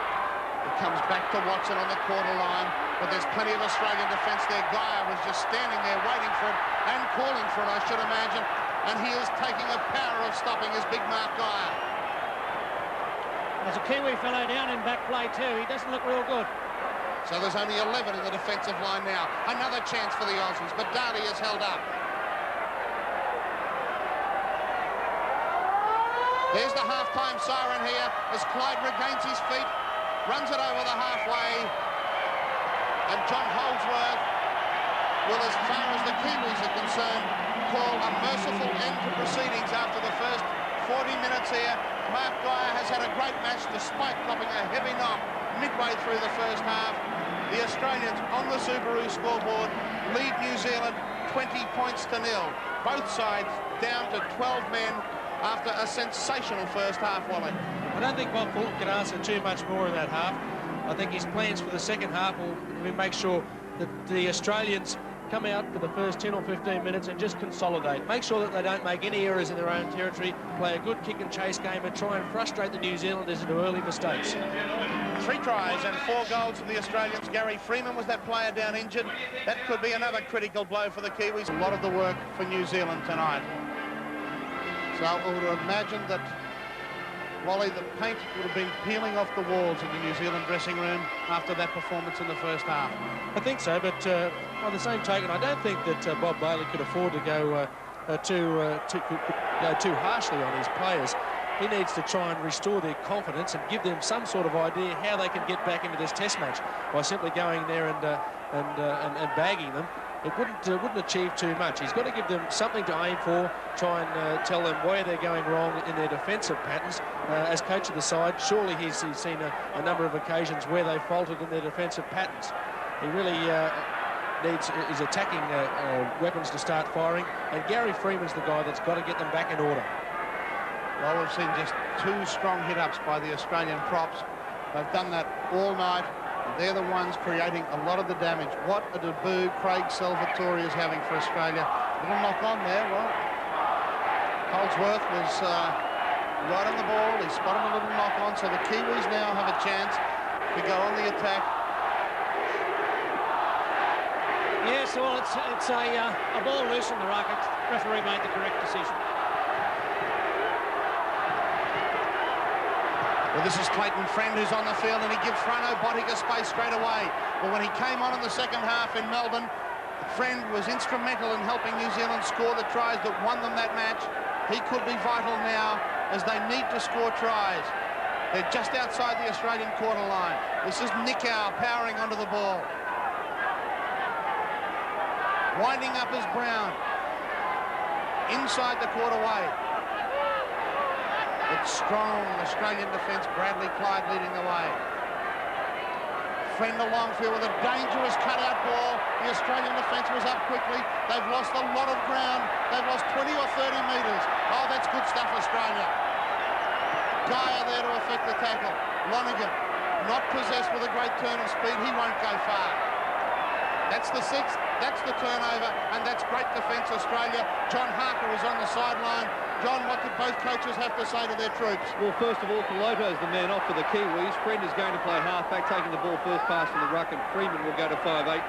It comes back to Watson on the quarter line, but there's plenty of Australian defence there. Geyer was just standing there waiting for it and calling for it, I should imagine. And he is taking a power of stopping his big Mark Geyer. There's a Kiwi fellow down in back play too. He doesn't look real good. So there's only 11 in the defensive line now. Another chance for the Aussies, but Darty is held up. There's the half-time siren here as Clyde regains his feet, runs it over the halfway, and John Holdsworth will, as far as the Kiwis are concerned, call a merciful end to proceedings after the first 40 minutes here. Mark Geyer has had a great match despite dropping a heavy knock midway through the first half. The Australians on the Subaru scoreboard lead New Zealand 20 points to 0. Both sides down to 12 men after a sensational first half, Wally. I don't think Bob Fulton can ask for too much more in that half. I think his plans for the second half will make sure that the Australians come out for the first 10 or 15 minutes and just consolidate. Make sure that they don't make any errors in their own territory, play a good kick and chase game and try and frustrate the New Zealanders into early mistakes. 3 tries and 4 goals for the Australians. Gary Freeman was that player down injured. That could be another critical blow for the Kiwis. A lot of the work for New Zealand tonight. So I would imagine that, Wally, the paint would have been peeling off the walls in the New Zealand dressing room after that performance in the first half. I think so, but by the same token, I don't think that Bob Bailey could afford to go too harshly on his players. He needs to try and restore their confidence and give them some sort of idea how they can get back into this Test match. By simply going there and bagging them, it wouldn't achieve too much. He's got to give them something to aim for, try and tell them where they're going wrong in their defensive patterns. As coach of the side, surely he's seen a number of occasions where they faltered in their defensive patterns. He really needs his attacking weapons to start firing, and Gary Freeman's the guy that's got to get them back in order. Well, we've seen just 2 strong hit-ups by the Australian props. They've done that all night. They're the ones creating a lot of the damage. What a debut Craig Salvatore is having for Australia. A little knock on there. Well, Holdsworth was right on the ball. He spotted a little knock on, so the Kiwis now have a chance to go on the attack. Yes, well, it's a ball loose in the ruck. The referee made the correct decision. Well, this is Clayton Friend who's on the field, and he gives Frano Botica space straight away. But when he came on in the second half in Melbourne, Friend was instrumental in helping New Zealand score the tries that won them that match. He could be vital now as they need to score tries. They're just outside the Australian quarter line. This is Nicow powering onto the ball. Winding up is Brown. Inside the quarterway. It's strong Australian defence. Bradley Clyde leading the way. Friend along field with a dangerous cutout ball. The Australian defence was up quickly. They've lost a lot of ground. They've lost 20 or 30 metres. Oh, that's good stuff, Australia. Geyer there to effect the tackle. Lonergan, not possessed with a great turn of speed. He won't go far. That's the 6th. That's the turnover. And that's great defence, Australia. John Harker is on the sideline. John, what did both coaches have to say to their troops? Well, first of all, Koloto's the man off for the Kiwis. Friend is going to play halfback, taking the ball first pass from the ruck, and Freeman will go to 5'8".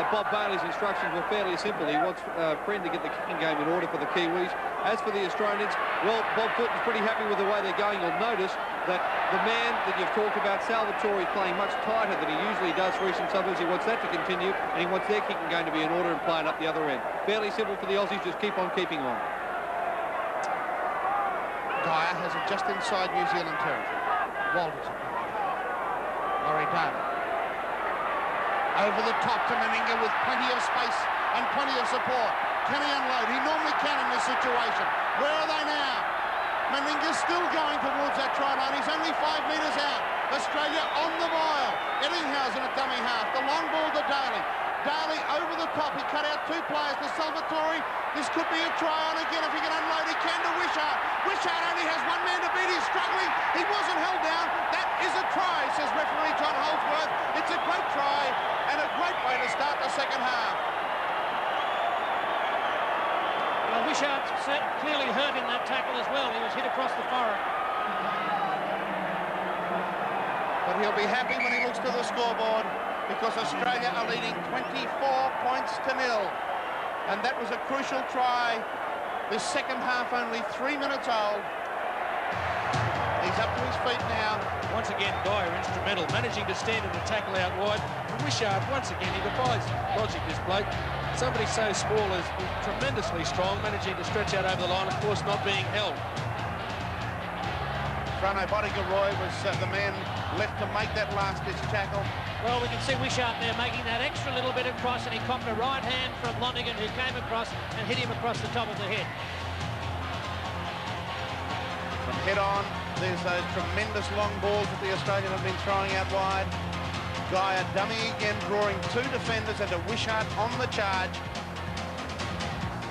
Bob Bailey's instructions were fairly simple. He wants Friend to get the kicking game in order for the Kiwis. As for the Australians, well, Bob Fulton's pretty happy with the way they're going. You'll notice that the man that you've talked about, Salvatore, is playing much tighter than he usually does for Eastern Suburbs. He wants that to continue, and he wants their kicking game to be in order and playing up the other end. Fairly simple for the Aussies, just keep on keeping on. Geyer has it just inside New Zealand territory. Walters. Laurie Darty. Over the top to Meninga with plenty of space and plenty of support. Can he unload? He normally can in this situation. Where are they now? Meninga's still going towards that try line. He's only 5 metres out. Australia on the boil. Ettinghausen at dummy half. The long ball to Daly. Daly over the top. He cut out 2 players to Salvatore. This could be a try on again. If he can unload, he can to Wishart. Wishart only has 1 man to beat. He's struggling. He wasn't held down. That is a try, says referee John Holdsworth. It's a great try and a great way to start the second half. Well, Wishart clearly hurt in that tackle as well. He was hit across the forehead. But he'll be happy when he looks to the scoreboard, because Australia are leading 24 points to 0. And that was a crucial try. This second half only 3 minutes old. He's up to his feet now. Once again, Dyer instrumental, managing to stand in the tackle out wide. And Wishart, once again, he defies logic, this bloke. Somebody so small is tremendously strong, managing to stretch out over the line, of course, not being held. Frano Bodigaroy was the man left to make that last-ditch tackle. Well, we can see Wishart there making that extra little bit across, and he copped a right hand from Lonergan, who came across and hit him across the top of the head. From head on, there's those tremendous long balls that the Australians have been throwing out wide. Guy, a dummy again, drawing 2 defenders into Wishart on the charge.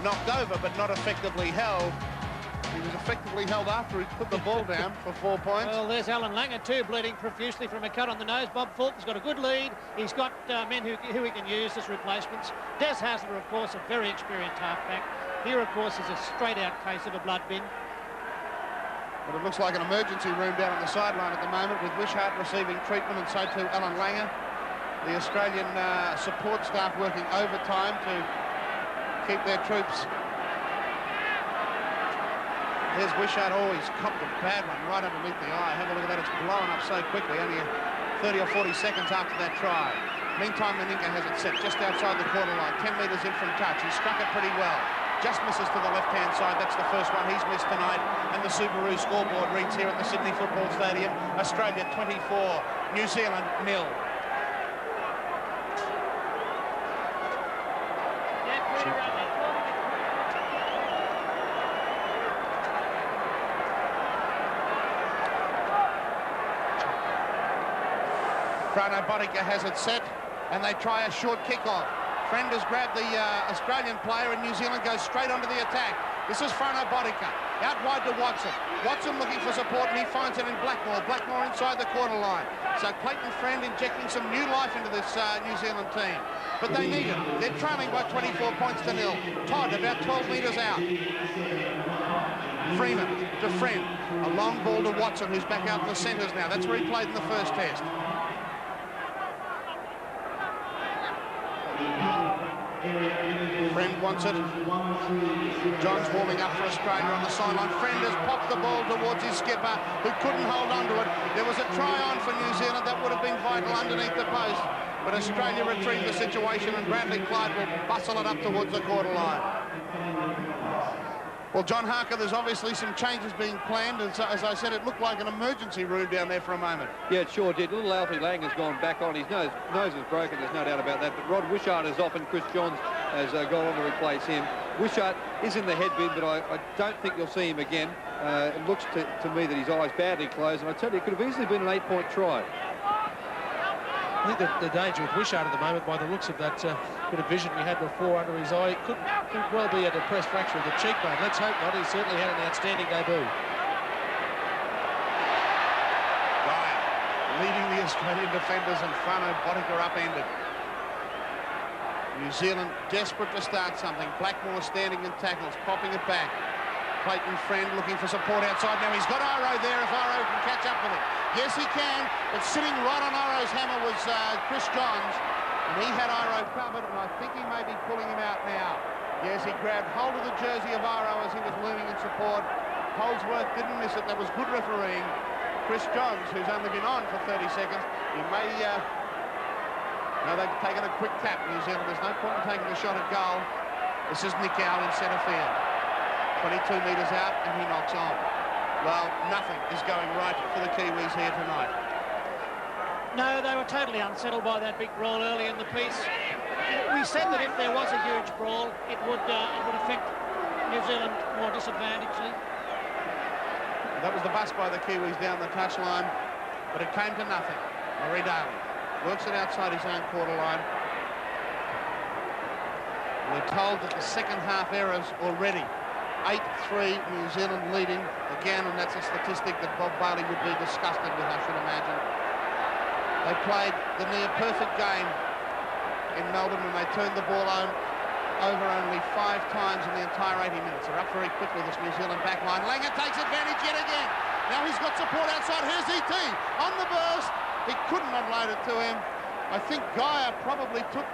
Knocked over, but not effectively held. He was effectively held after he put the ball down for 4 points. Well, there's Alan Langer too, bleeding profusely from a cut on the nose. Bob Fulton's got a good lead. He's got men who he can use as replacements. Des Hasler, of course, a very experienced halfback. Here, of course, is a straight-out case of a blood bin. But it looks like an emergency room down on the sideline at the moment, with Wishart receiving treatment, and so too Alan Langer. The Australian support staff working overtime to keep their troops. There's Wishart. Oh, he's copped a bad one right underneath the eye. Have a look at that. It's blown up so quickly, only 30 or 40 seconds after that try. Meantime, Meninga has it set just outside the quarter line, 10 metres in from touch. He struck it pretty well. Just misses to the left-hand side. That's the first one he's missed tonight. And the Subaru scoreboard reads here at the Sydney Football Stadium, Australia 24, New Zealand 0. Frano Bodica has it set, and they try a short kick-off. Friend has grabbed the Australian player, and New Zealand goes straight onto the attack. This is Frano Bodica, out wide to Watson. Watson looking for support, and he finds it in Blackmore. Blackmore inside the quarter line. So Clayton Friend injecting some new life into this New Zealand team. But they need it. They're trailing by 24 points to 0. Todd about 12 metres out. Freeman to Friend. A long ball to Watson, who's back out in the centres now. That's where he played in the first test. Friend wants it. John's warming up for Australia on the sideline. Friend has popped the ball towards his skipper, who couldn't hold on to it. There was a try on for New Zealand. That would have been vital underneath the post. But Australia retrieved the situation, and Bradley Clyde will bustle it up towards the quarter line. Well, John Harker, there's obviously some changes being planned. As I said, it looked like an emergency room down there for a moment. Yeah, it sure did. Little Alfie Lang has gone back on. His nose is broken, there's no doubt about that. But Rod Wishart is off, and Chris Johns has gone on to replace him. Wishart is in the head bin, but I don't think you'll see him again. It looks to me that his eye's badly closed, and I tell you, it could have easily been an 8-point try. I think that the danger with Wishart at the moment, by the looks of that bit of vision we had before under his eye, it could well be a depressed fracture of the cheekbone. Let's hope not. He certainly had an outstanding debut. Dyer leading the Australian defenders, and Frano Bodica upended. New Zealand desperate to start something. Blackmore standing in tackles, popping it back. Clayton Friend looking for support outside. Now he's got Iro there if Iro can catch up with him. Yes, he can, but sitting right on Iro's hammer was Chris Johns, and he had Iro covered, and I think he may be pulling him out now. Yes, he grabbed hold of the jersey of Iro as he was looming in support. Holdsworth didn't miss it. That was good refereeing. Chris Johns, who's only been on for 30 seconds, he may... No, they've taken a quick tap, New Zealand. There's no point in taking a shot at goal. This is Nick Owl in centre field. 22 metres out, and he knocks on. Well, nothing is going right for the Kiwis here tonight. No, they were totally unsettled by that big brawl early in the piece. We said that if there was a huge brawl, it would affect New Zealand more disadvantageously. That was the bust by the Kiwis down the touchline, but it came to nothing. Murray Daly works it outside his own quarter line. We're told that the second half errors already. 8-3, New Zealand leading again, and that's a statistic that Bob Bailey would be disgusted with, I should imagine. They played the near-perfect game in Melbourne when they turned the ball over only 5 times in the entire 80 minutes. They're up very quickly, this New Zealand back line. Langer takes advantage yet again. Now he's got support outside. Here's ET on the burst. He couldn't unload it to him. I think Geyer probably took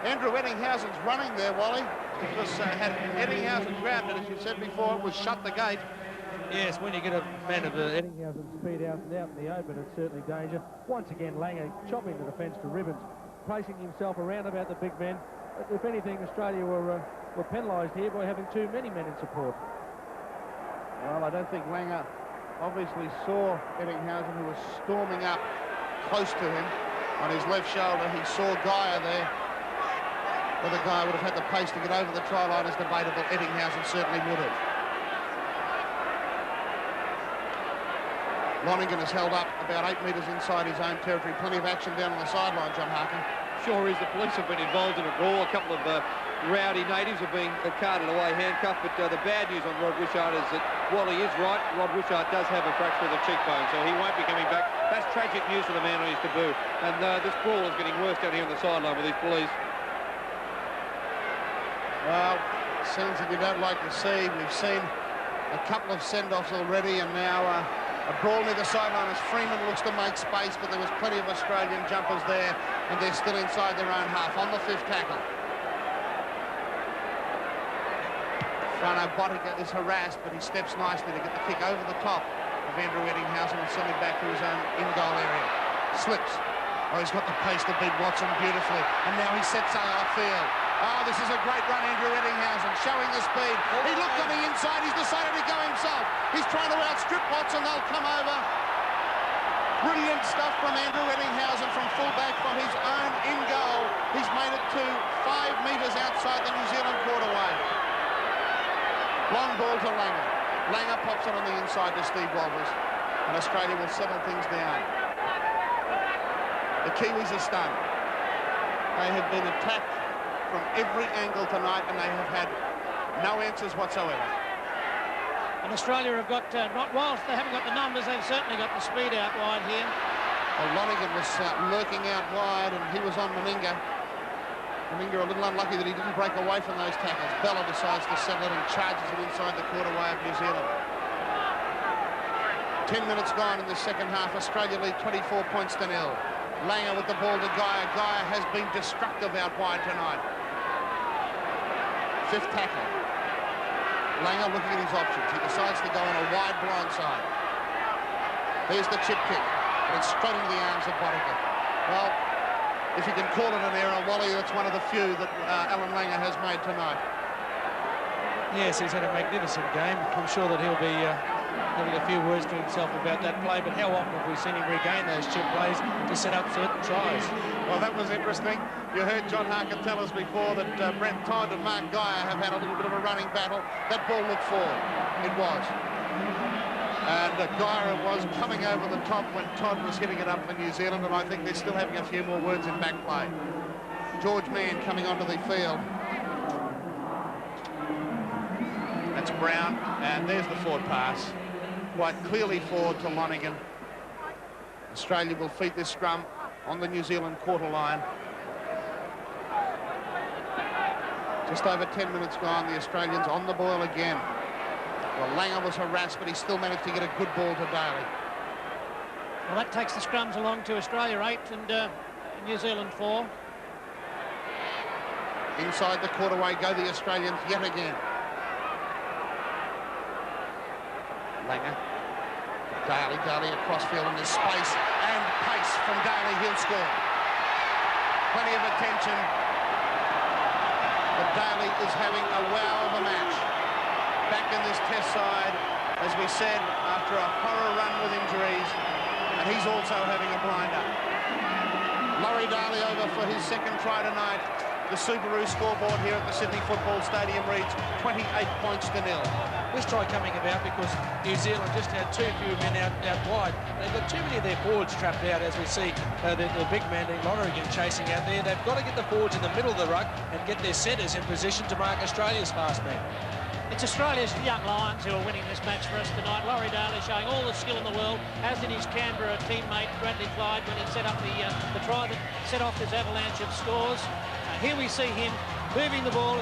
Andrew Ettinghausen's running there, Wally, because had Ettinghausen grabbed it, as you said before, it was shut the gate. Yes, when you get a man of Ettinghausen's speed out in the open, it's certainly danger. Once again, Langer chopping the defence to ribbons, placing himself around about the big men. But if anything, Australia were penalised here by having too many men in support. Well, I don't think Langer obviously saw Ettinghausen, who was storming up close to him on his left shoulder. He saw Geyer there. Whether Geyer would have had the pace to get over the try line is debatable. Ettinghausen certainly would have. Lonergan is held up about 8 metres inside his own territory. Plenty of action down on the sideline, John Harkin. Sure is. The police have been involved in a brawl. A couple of rowdy natives have been carted away, handcuffed. But the bad news on Rod Wishart is that Wally is right. Rod Wishart does have a fracture of the cheekbone, so he won't be coming back. That's tragic news for the man on his debut. And this brawl is getting worse down here on the sideline with these police. Well, scenes that you don't like to see. We've seen a couple of send-offs already, and now a brawl near the sideline as Freeman looks to make space, but there was plenty of Australian jumpers there, and they're still inside their own half on the 5th tackle. Frano Botica is harassed, but he steps nicely to get the kick over the top of Andrew Ettinghausen and send it back to his own in-goal area. Slips. Oh, he's got the pace to beat Watson beautifully, and now he sets out field. Oh, this is a great run, Andrew Ettinghausen, showing the speed. He looked on the inside. He's decided to go himself. He's trying to outstrip Watson. They'll come over. Brilliant stuff from Andrew Ettinghausen from fullback from his own in-goal. He's made it to 5 metres outside the New Zealand quarterway. Long ball to Langer. Langer pops it on the inside to Steve Walters, and Australia will settle things down. The Kiwis are stunned. They have been attacked from every angle tonight, and they have had no answers whatsoever. And Australia have got, not whilst they haven't got the numbers, they've certainly got the speed out wide here. Well, Lonergan was lurking out wide, and he was on Meninga. Meninga a little unlucky that he didn't break away from those tackles. Bella decides to settle it and charges it inside the quarterway of New Zealand. 10 minutes gone in the second half. Australia lead 24 points to 0. Langer with the ball to Geyer. Geyer has been destructive out wide tonight. 5th tackle. Langer looking at his options. He decides to go on a wide blindside. There's the chip kick. And it's straight into the arms of Botica. Well, if you can call it an error, Wally, that's one of the few that Alan Langer has made tonight. Yes, he's had a magnificent game. I'm sure that he'll be having a few words to himself about that play, but how often have we seen him regain those chip plays to set up certain tries? Well, that was interesting. You heard John Harkin tell us before that Brent Todd and Mark Geyer have had a little bit of a running battle. That ball looked forward. It was. And Geyer was coming over the top when Todd was hitting it up for New Zealand, and I think they're still having a few more words in back play. George Mann coming onto the field. That's Brown, and there's the forward pass. Quite clearly forward to Lonergan. Australia will feed this scrum on the New Zealand quarter line. Just over 10 minutes gone, the Australians on the boil again. Well, Langer was harassed, but he still managed to get a good ball to Daly. Well, that takes the scrums along to Australia 8 and New Zealand 4. Inside the quarterway go the Australians yet again. Langer. Daly across field, and there's space and pace from Daly. He'll score. Plenty of attention. But Daly is having a wow of a match. Back in this test side, as we said, after a horror run with injuries, and he's also having a blinder. Laurie Daly over for his second try tonight. The Subaru scoreboard here at the Sydney Football Stadium reads 28 points to 0. This try coming about because New Zealand just had too few men out wide. They've got too many of their forwards trapped out, as we see the big man, Lonergan, chasing out there. They've got to get the forwards in the middle of the ruck and get their centres in position to mark Australia's fast man. It's Australia's young Lions who are winning this match for us tonight. Laurie Daly showing all the skill in the world, as did his Canberra teammate Bradley Clyde when he set up the try that set off this avalanche of scores. Here we see him moving the ball,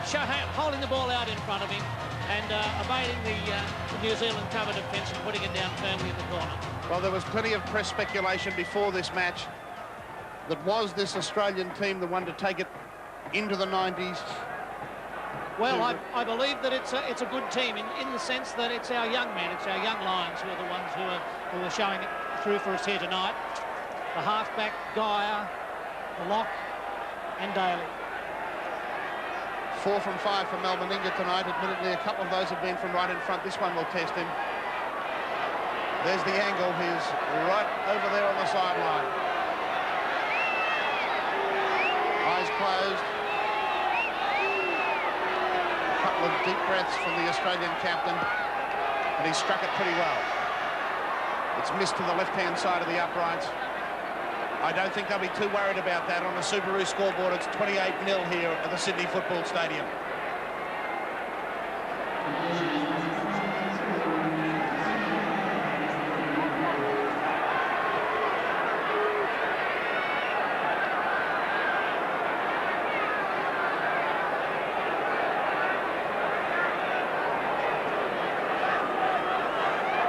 holding the ball out in front of him and evading the New Zealand cover defence and putting it down firmly in the corner. Well, there was plenty of press speculation before this match that was this Australian team the one to take it into the 90s. Well, I believe that it's a good team in the sense that it's our young men, it's our young Lions who are the ones who are showing it through for us here tonight. The halfback, Geyer, the lock, and Daly. 4 from 5 for Mal Meninga tonight. Admittedly, a couple of those have been from right in front. This one will test him. There's the angle. He's right over there on the sideline. Eyes closed. A couple of deep breaths from the Australian captain, and he struck it pretty well. It's missed to the left-hand side of the uprights. I don't think they'll be too worried about that. On the Subaru scoreboard, it's 28-0 here at the Sydney Football Stadium.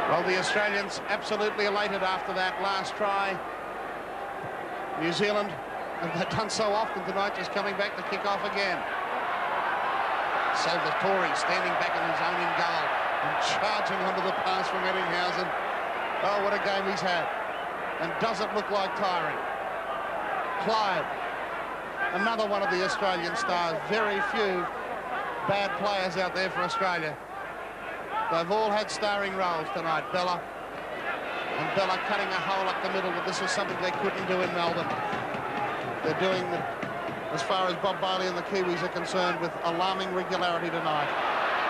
Well, the Australians absolutely elated after that last try. New Zealand, and they've done so often tonight, just coming back to kick off again. Salvatore standing back in his own in goal and charging onto the pass from Ettinghausen. Oh, what a game he's had. And does it look like tiring? Clyde, another one of the Australian stars. Very few bad players out there for Australia. They've all had starring roles tonight. Bella. And Bella cutting a hole up the middle, but this is something they couldn't do in Melbourne. They're doing, as far as Bob Bailey and the Kiwis are concerned, with alarming regularity tonight.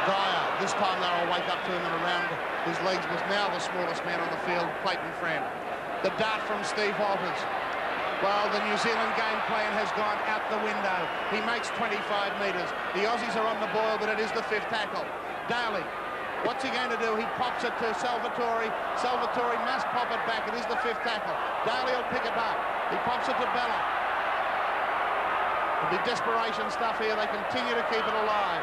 Geyer, this time they'll wake up to him and around his legs was now the smallest man on the field, Clayton Friend. The dart from Steve Walters. Well, the New Zealand game plan has gone out the window. He makes 25 metres. The Aussies are on the boil, but it is the 5th tackle. Daly. What's he going to do? He pops it to Salvatore. Salvatore must pop it back. It is the 5th tackle. Daly will pick it up. He pops it to Bella. It'll be desperation stuff here. They continue to keep it alive.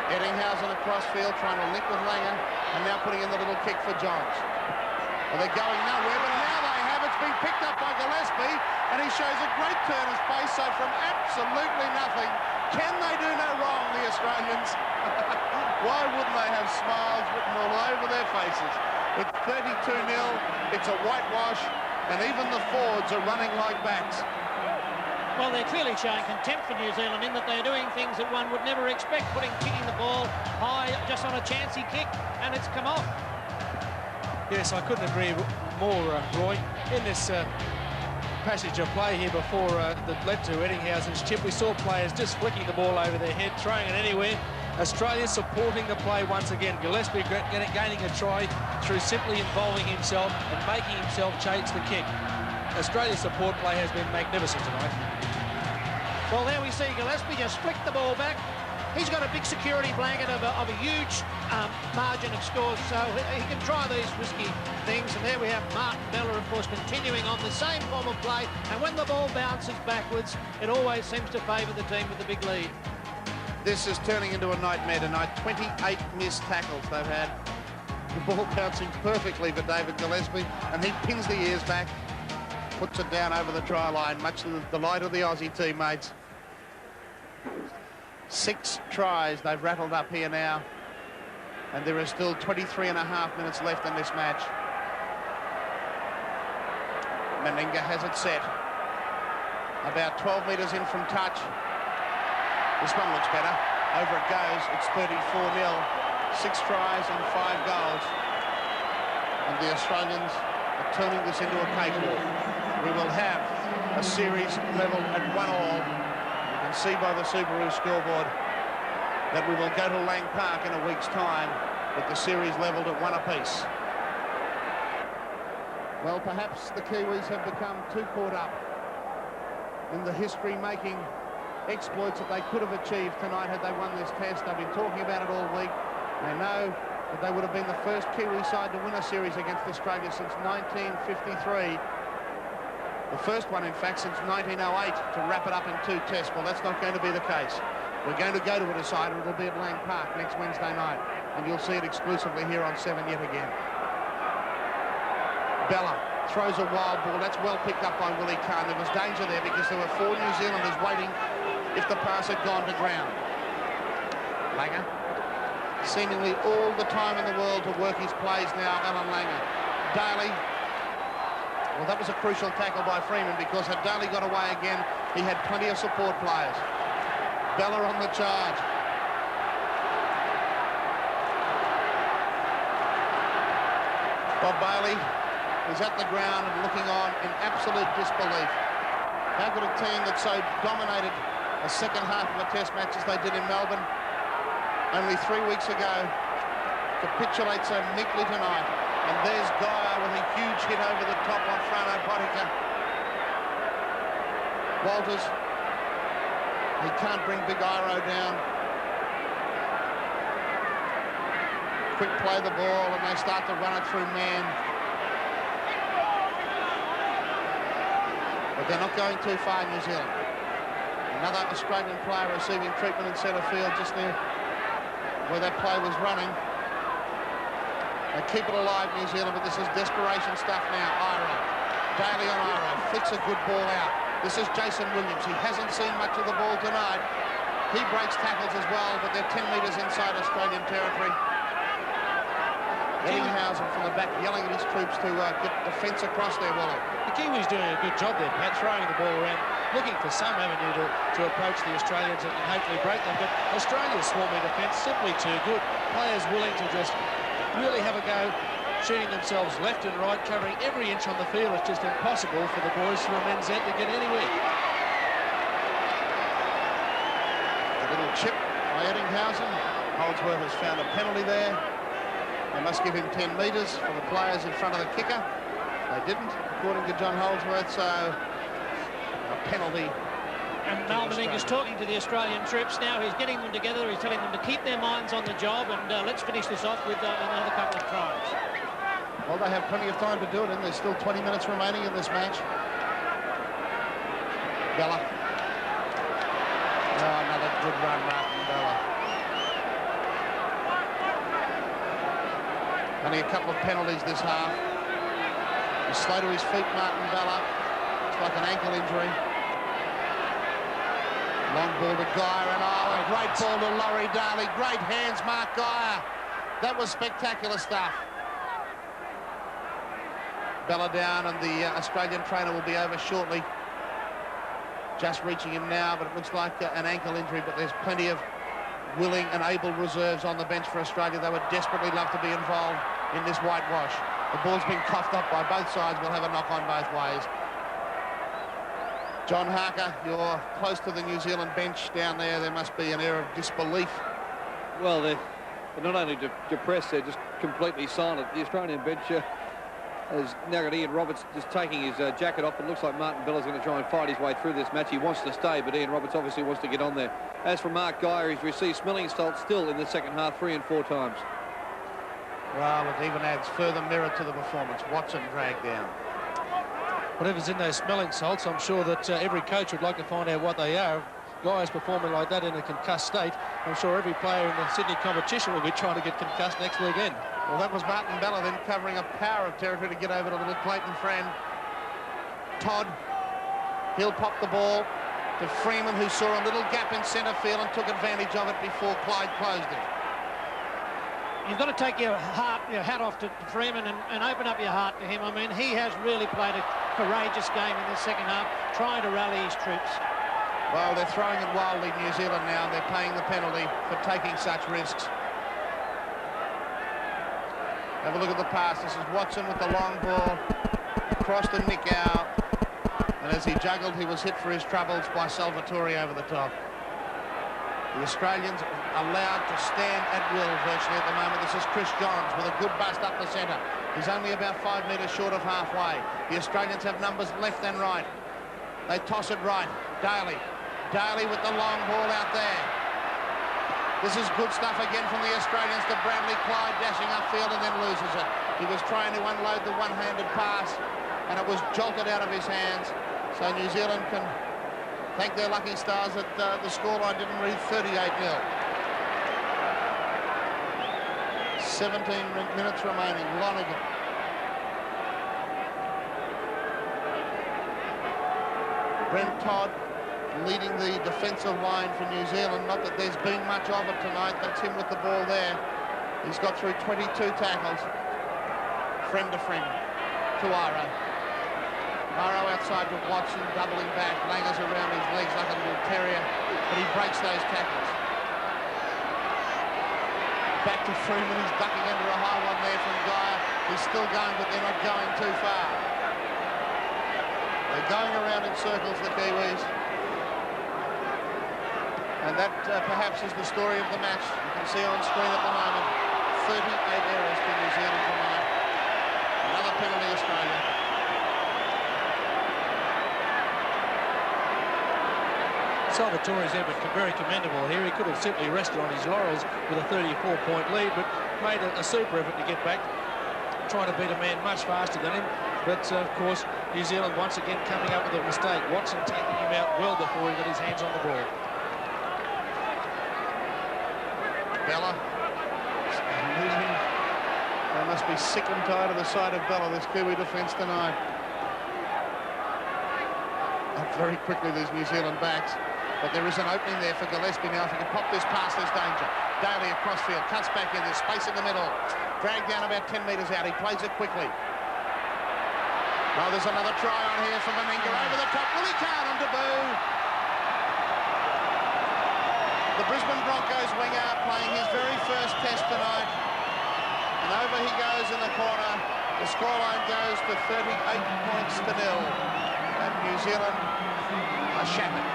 Ettinghausen across field trying to link with Langer and now putting in the little kick for Johns. Well, they're going nowhere, but now they have. It's been picked up by Gillespie and he shows a great turn of space. So from absolutely nothing, can they do no wrong, the Australians? Why wouldn't they have smiles written all over their faces? It's 32-0, it's a whitewash, and even the forwards are running like backs. Well, they're clearly showing contempt for New Zealand in that they're doing things that one would never expect, kicking the ball high just on a chancy kick, and it's come off. Yes, I couldn't agree more, Roy. In this passage of play here before that led to Ettinghausen's chip, we saw players just flicking the ball over their head, throwing it anywhere. Australia supporting the play once again. Gillespie gaining a try through simply involving himself and making himself chase the kick. Australia's support play has been magnificent tonight. Well, there we see Gillespie just flick the ball back. He's got a big security blanket of a huge margin of scores, so he can try these risky things. And there we have Martin Bella, of course, continuing on the same form of play. And when the ball bounces backwards, it always seems to favour the team with the big lead. This is turning into a nightmare tonight. 28 missed tackles they've had. The ball bouncing perfectly for David Gillespie, and he pins the ears back, puts it down over the try line, much to the delight of the Aussie teammates. 6 tries they've rattled up here now, and there are still 23.5 minutes left in this match. Meninga has it set. About 12 metres in from touch. This one looks better. Over it goes. It's 34-0. 6 tries and 5 goals. And the Australians are turning this into a cakewalk. We will have a series level at 1-1. You can see by the Subaru scoreboard that we will go to Lang Park in a week's time with the series levelled at 1 apiece. Well, perhaps the Kiwis have become too caught up in the history-making exploits that they could have achieved tonight had they won this test. They've been talking about it all week. They know that they would have been the first Kiwi side to win a series against Australia since 1953. The first one, in fact, since 1908 to wrap it up in 2 tests. Well, that's not going to be the case. We're going to go to a decider. It'll be at Lang Park next Wednesday night, and you'll see it exclusively here on 7 yet again. Bella throws a wild ball. That's well picked up by Willie Kahn. There was danger there because there were 4 New Zealanders waiting if the pass had gone to ground. Langer, seemingly all the time in the world to work his plays now, Alan Langer. Daly, well, that was a crucial tackle by Freeman because had Daly got away again, he had plenty of support players. Bella on the charge. Bob Bailey is at the ground and looking on in absolute disbelief. How could a team that so dominated a second half of a test match as they did in Melbourne only 3 weeks ago capitulate so meekly tonight? And there's Geyer with a huge hit over the top on Frano Botica. Walters, he can't bring Big Iro down. Quick play the ball and they start to run it through man. But they're not going too far, New Zealand. Another Australian player receiving treatment in centre field just near where that play was running. They keep it alive, New Zealand, but this is desperation stuff now. Iro, Daly on Iro, flicks a good ball out. This is Jason Williams. He hasn't seen much of the ball tonight. He breaks tackles as well, but they're 10 metres inside Australian territory. Ettinghausen from the back yelling at his troops to get defence across there, Wally. The Kiwis doing a good job there, Pat, throwing the ball around, looking for some avenue to approach the Australians and hopefully break them. But Australia's swarming defence simply too good. Players willing to just really have a go, shooting themselves left and right, covering every inch on the field. It's just impossible for the boys from NZ to get anywhere. A little chip by Ettinghausen. Holdsworth has found a penalty there. They must give him 10 metres for the players in front of the kicker. They didn't, according to John Holdsworth, so a penalty. And Malmening is talking to the Australian troops now. He's getting them together. He's telling them to keep their minds on the job, and let's finish this off with another couple of tries. Well, they have plenty of time to do it, and there's still 20 minutes remaining in this match. Bella. Oh, another good run, Martin Bella. Only a couple of penalties this half. He's slow to his feet, Martin Bella. It's like an ankle injury. Long ball to Geyer, and a great ball to Laurie Daly. Great hands, Mark Geyer. That was spectacular stuff. Bella down, and the Australian trainer will be over shortly. Just reaching him now, but it looks like an ankle injury, but there's plenty of willing and able reserves on the bench for Australia. They would desperately love to be involved in this whitewash. The ball's been coughed up by both sides. We'll have a knock on both ways. John Harker, you're close to the New Zealand bench down there. There must be an air of disbelief. Well, they're not only depressed, they're just completely silent. The Australian bench has now got Ian Roberts just taking his jacket off. It looks like Martin Bella's going to try and fight his way through this match. He wants to stay, but Ian Roberts obviously wants to get on there. As for Mark Geyer, he's received smelling salts still in the second half 3 and 4 times. Well, it even adds further mirror to the performance. Watson dragged down. Whatever's in those smelling salts, I'm sure that every coach would like to find out what they are. Guys performing like that in a concussed state, I'm sure every player in the Sydney competition will be trying to get concussed next weekend. Well, that was Martin Bella then covering a power of territory to get over to little Clayton Friend. Todd, he'll pop the ball to Freeman, who saw a little gap in centre field and took advantage of it before Clyde closed it. You've got to take your hat off to Freeman and open up your heart to him. I mean, he has really played a courageous game in the second half, trying to rally his troops. Well, they're throwing it wildly, New Zealand now. They're paying the penalty for taking such risks. Have a look at the pass. This is Watson with the long ball. Across to Nick out. And as he juggled, he was hit for his troubles by Salvatore over the top. The Australians allowed to stand at will virtually at the moment. This is Chris Johns with a good bust up the centre. He's only about 5 metres short of halfway. The Australians have numbers left and right. They toss it right. Daly. Daly with the long ball out there. This is good stuff again from the Australians to Bradley Clyde dashing upfield and then loses it. He was trying to unload the one-handed pass and it was jolted out of his hands. So New Zealand can thank their lucky stars that the scoreline didn't read 38-0. 17 minutes remaining. Lonergan. Brent Todd leading the defensive line for New Zealand. Not that there's been much of it tonight. That's him with the ball there. He's got through 22 tackles. Friend to friend. To Aro. Aro outside with Watson, doubling back. Langers around his legs like a little terrier. But he breaks those tackles. Back to Freeman. He's ducking under a high one there from Geyer. He's still going, but they're not going too far. They're going around in circles, the Kiwis. And that perhaps is the story of the match. You can see on screen at the moment, 38 errors for New Zealand tonight. Another penalty, Australia. Salvatore's effort very commendable here. He could have simply rested on his laurels with a 34-point lead, but made a super effort to get back, trying to beat a man much faster than him. But, of course, New Zealand once again coming up with a mistake. Watson taking him out well before he got his hands on the ball. Bella. They must be sick and tired of the sight of Bella, this Kiwi defence tonight. Up very quickly, these New Zealand backs. But there is an opening there for Gillespie now. If he can pop this past, there's danger. Daly across field, cuts back in, there's space in the middle. Dragged down about 10 metres out. He plays it quickly. Oh, there's another try on here for Meninga over the top. Willie Kahn on debut. The Brisbane Broncos winger playing his very first test tonight. And over he goes in the corner. The scoreline goes to 38 points to 0. And New Zealand are shattered.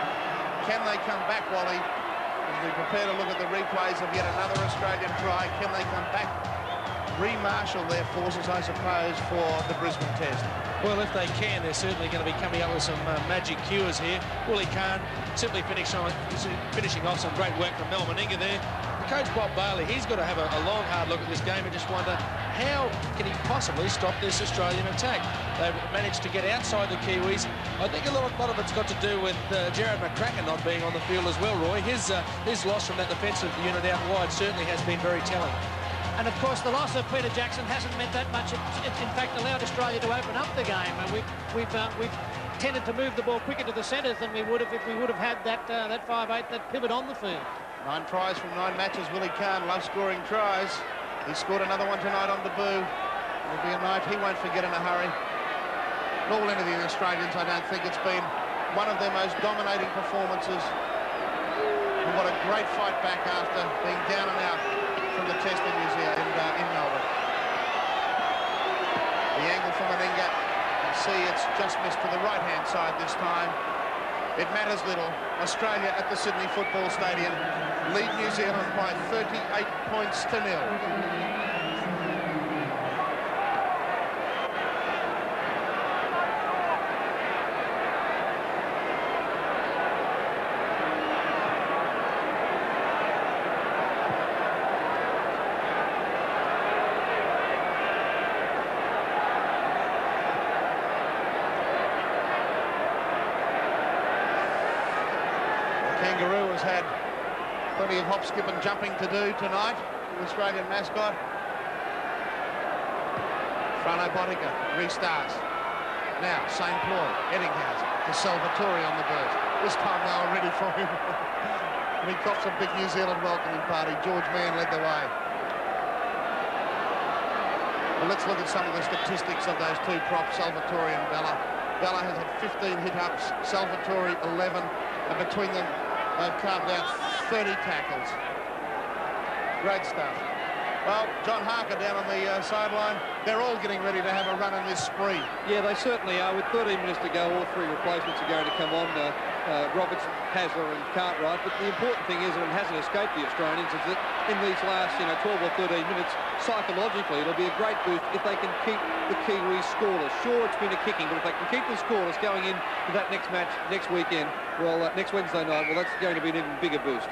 Can they come back, Wally? As we prepare to look at the replays of yet another Australian try, can they come back, re-marshal their forces, I suppose, for the Brisbane Test? Well, if they can, they're certainly going to be coming up with some magic cures here. Willie Kahn simply finishing off some great work from Mel Meninga there. Coach Bob Bailey, he's got to have a long, hard look at this game and just wonder how can he possibly stop this Australian attack. They've managed to get outside the Kiwis. I think a lot of it's got to do with Jared McCracken not being on the field as well, Roy. His loss from that defensive unit out wide certainly has been very telling. And of course, the loss of Peter Jackson hasn't meant that much. It's in fact allowed Australia to open up the game. And we've tended to move the ball quicker to the centres than we would have if we would have had that 5'8", that pivot on the field. 9 tries from 9 matches. Willie Kahn loves scoring tries. He scored another one tonight on debut. It'll be a night he won't forget in a hurry. Nor will any of the Australians, I don't think. It's been one of their most dominating performances. And what a great fight back after being down and out from the test in New Zealand, in Melbourne. The angle from Meninga. You see it's just missed to the right-hand side this time. It matters little. Australia at the Sydney Football Stadium lead New Zealand by 38 points to 0. Kangaroo has had plenty of hop, skip and jumping to do tonight, the Australian mascot. Frano Botica restarts. Now, same ploy, Eddinghausen to Salvatore on the burst. This time they were ready for him. And he cops a big New Zealand welcoming party. George Mann led the way. Well, let's look at some of the statistics of those two props, Salvatore and Bella. Bella has had 15 hit-ups, Salvatore 11, and between them they've carved out 30 tackles. Great stuff. Well, John Harker down on the sideline, they're all getting ready to have a run in this spree. Yeah, they certainly are. With 13 minutes to go, all three replacements are going to come on, Roberts, Hasler and Cartwright. But the important thing is, and it hasn't escaped the Australians, is that in these last 12 or 13 minutes, psychologically, it'll be a great boost if they can keep the Kiwis scoreless. Sure, it's been a kicking, but if they can keep them scoreless going into that next match next weekend, well, next Wednesday night, well, that's going to be an even bigger boost.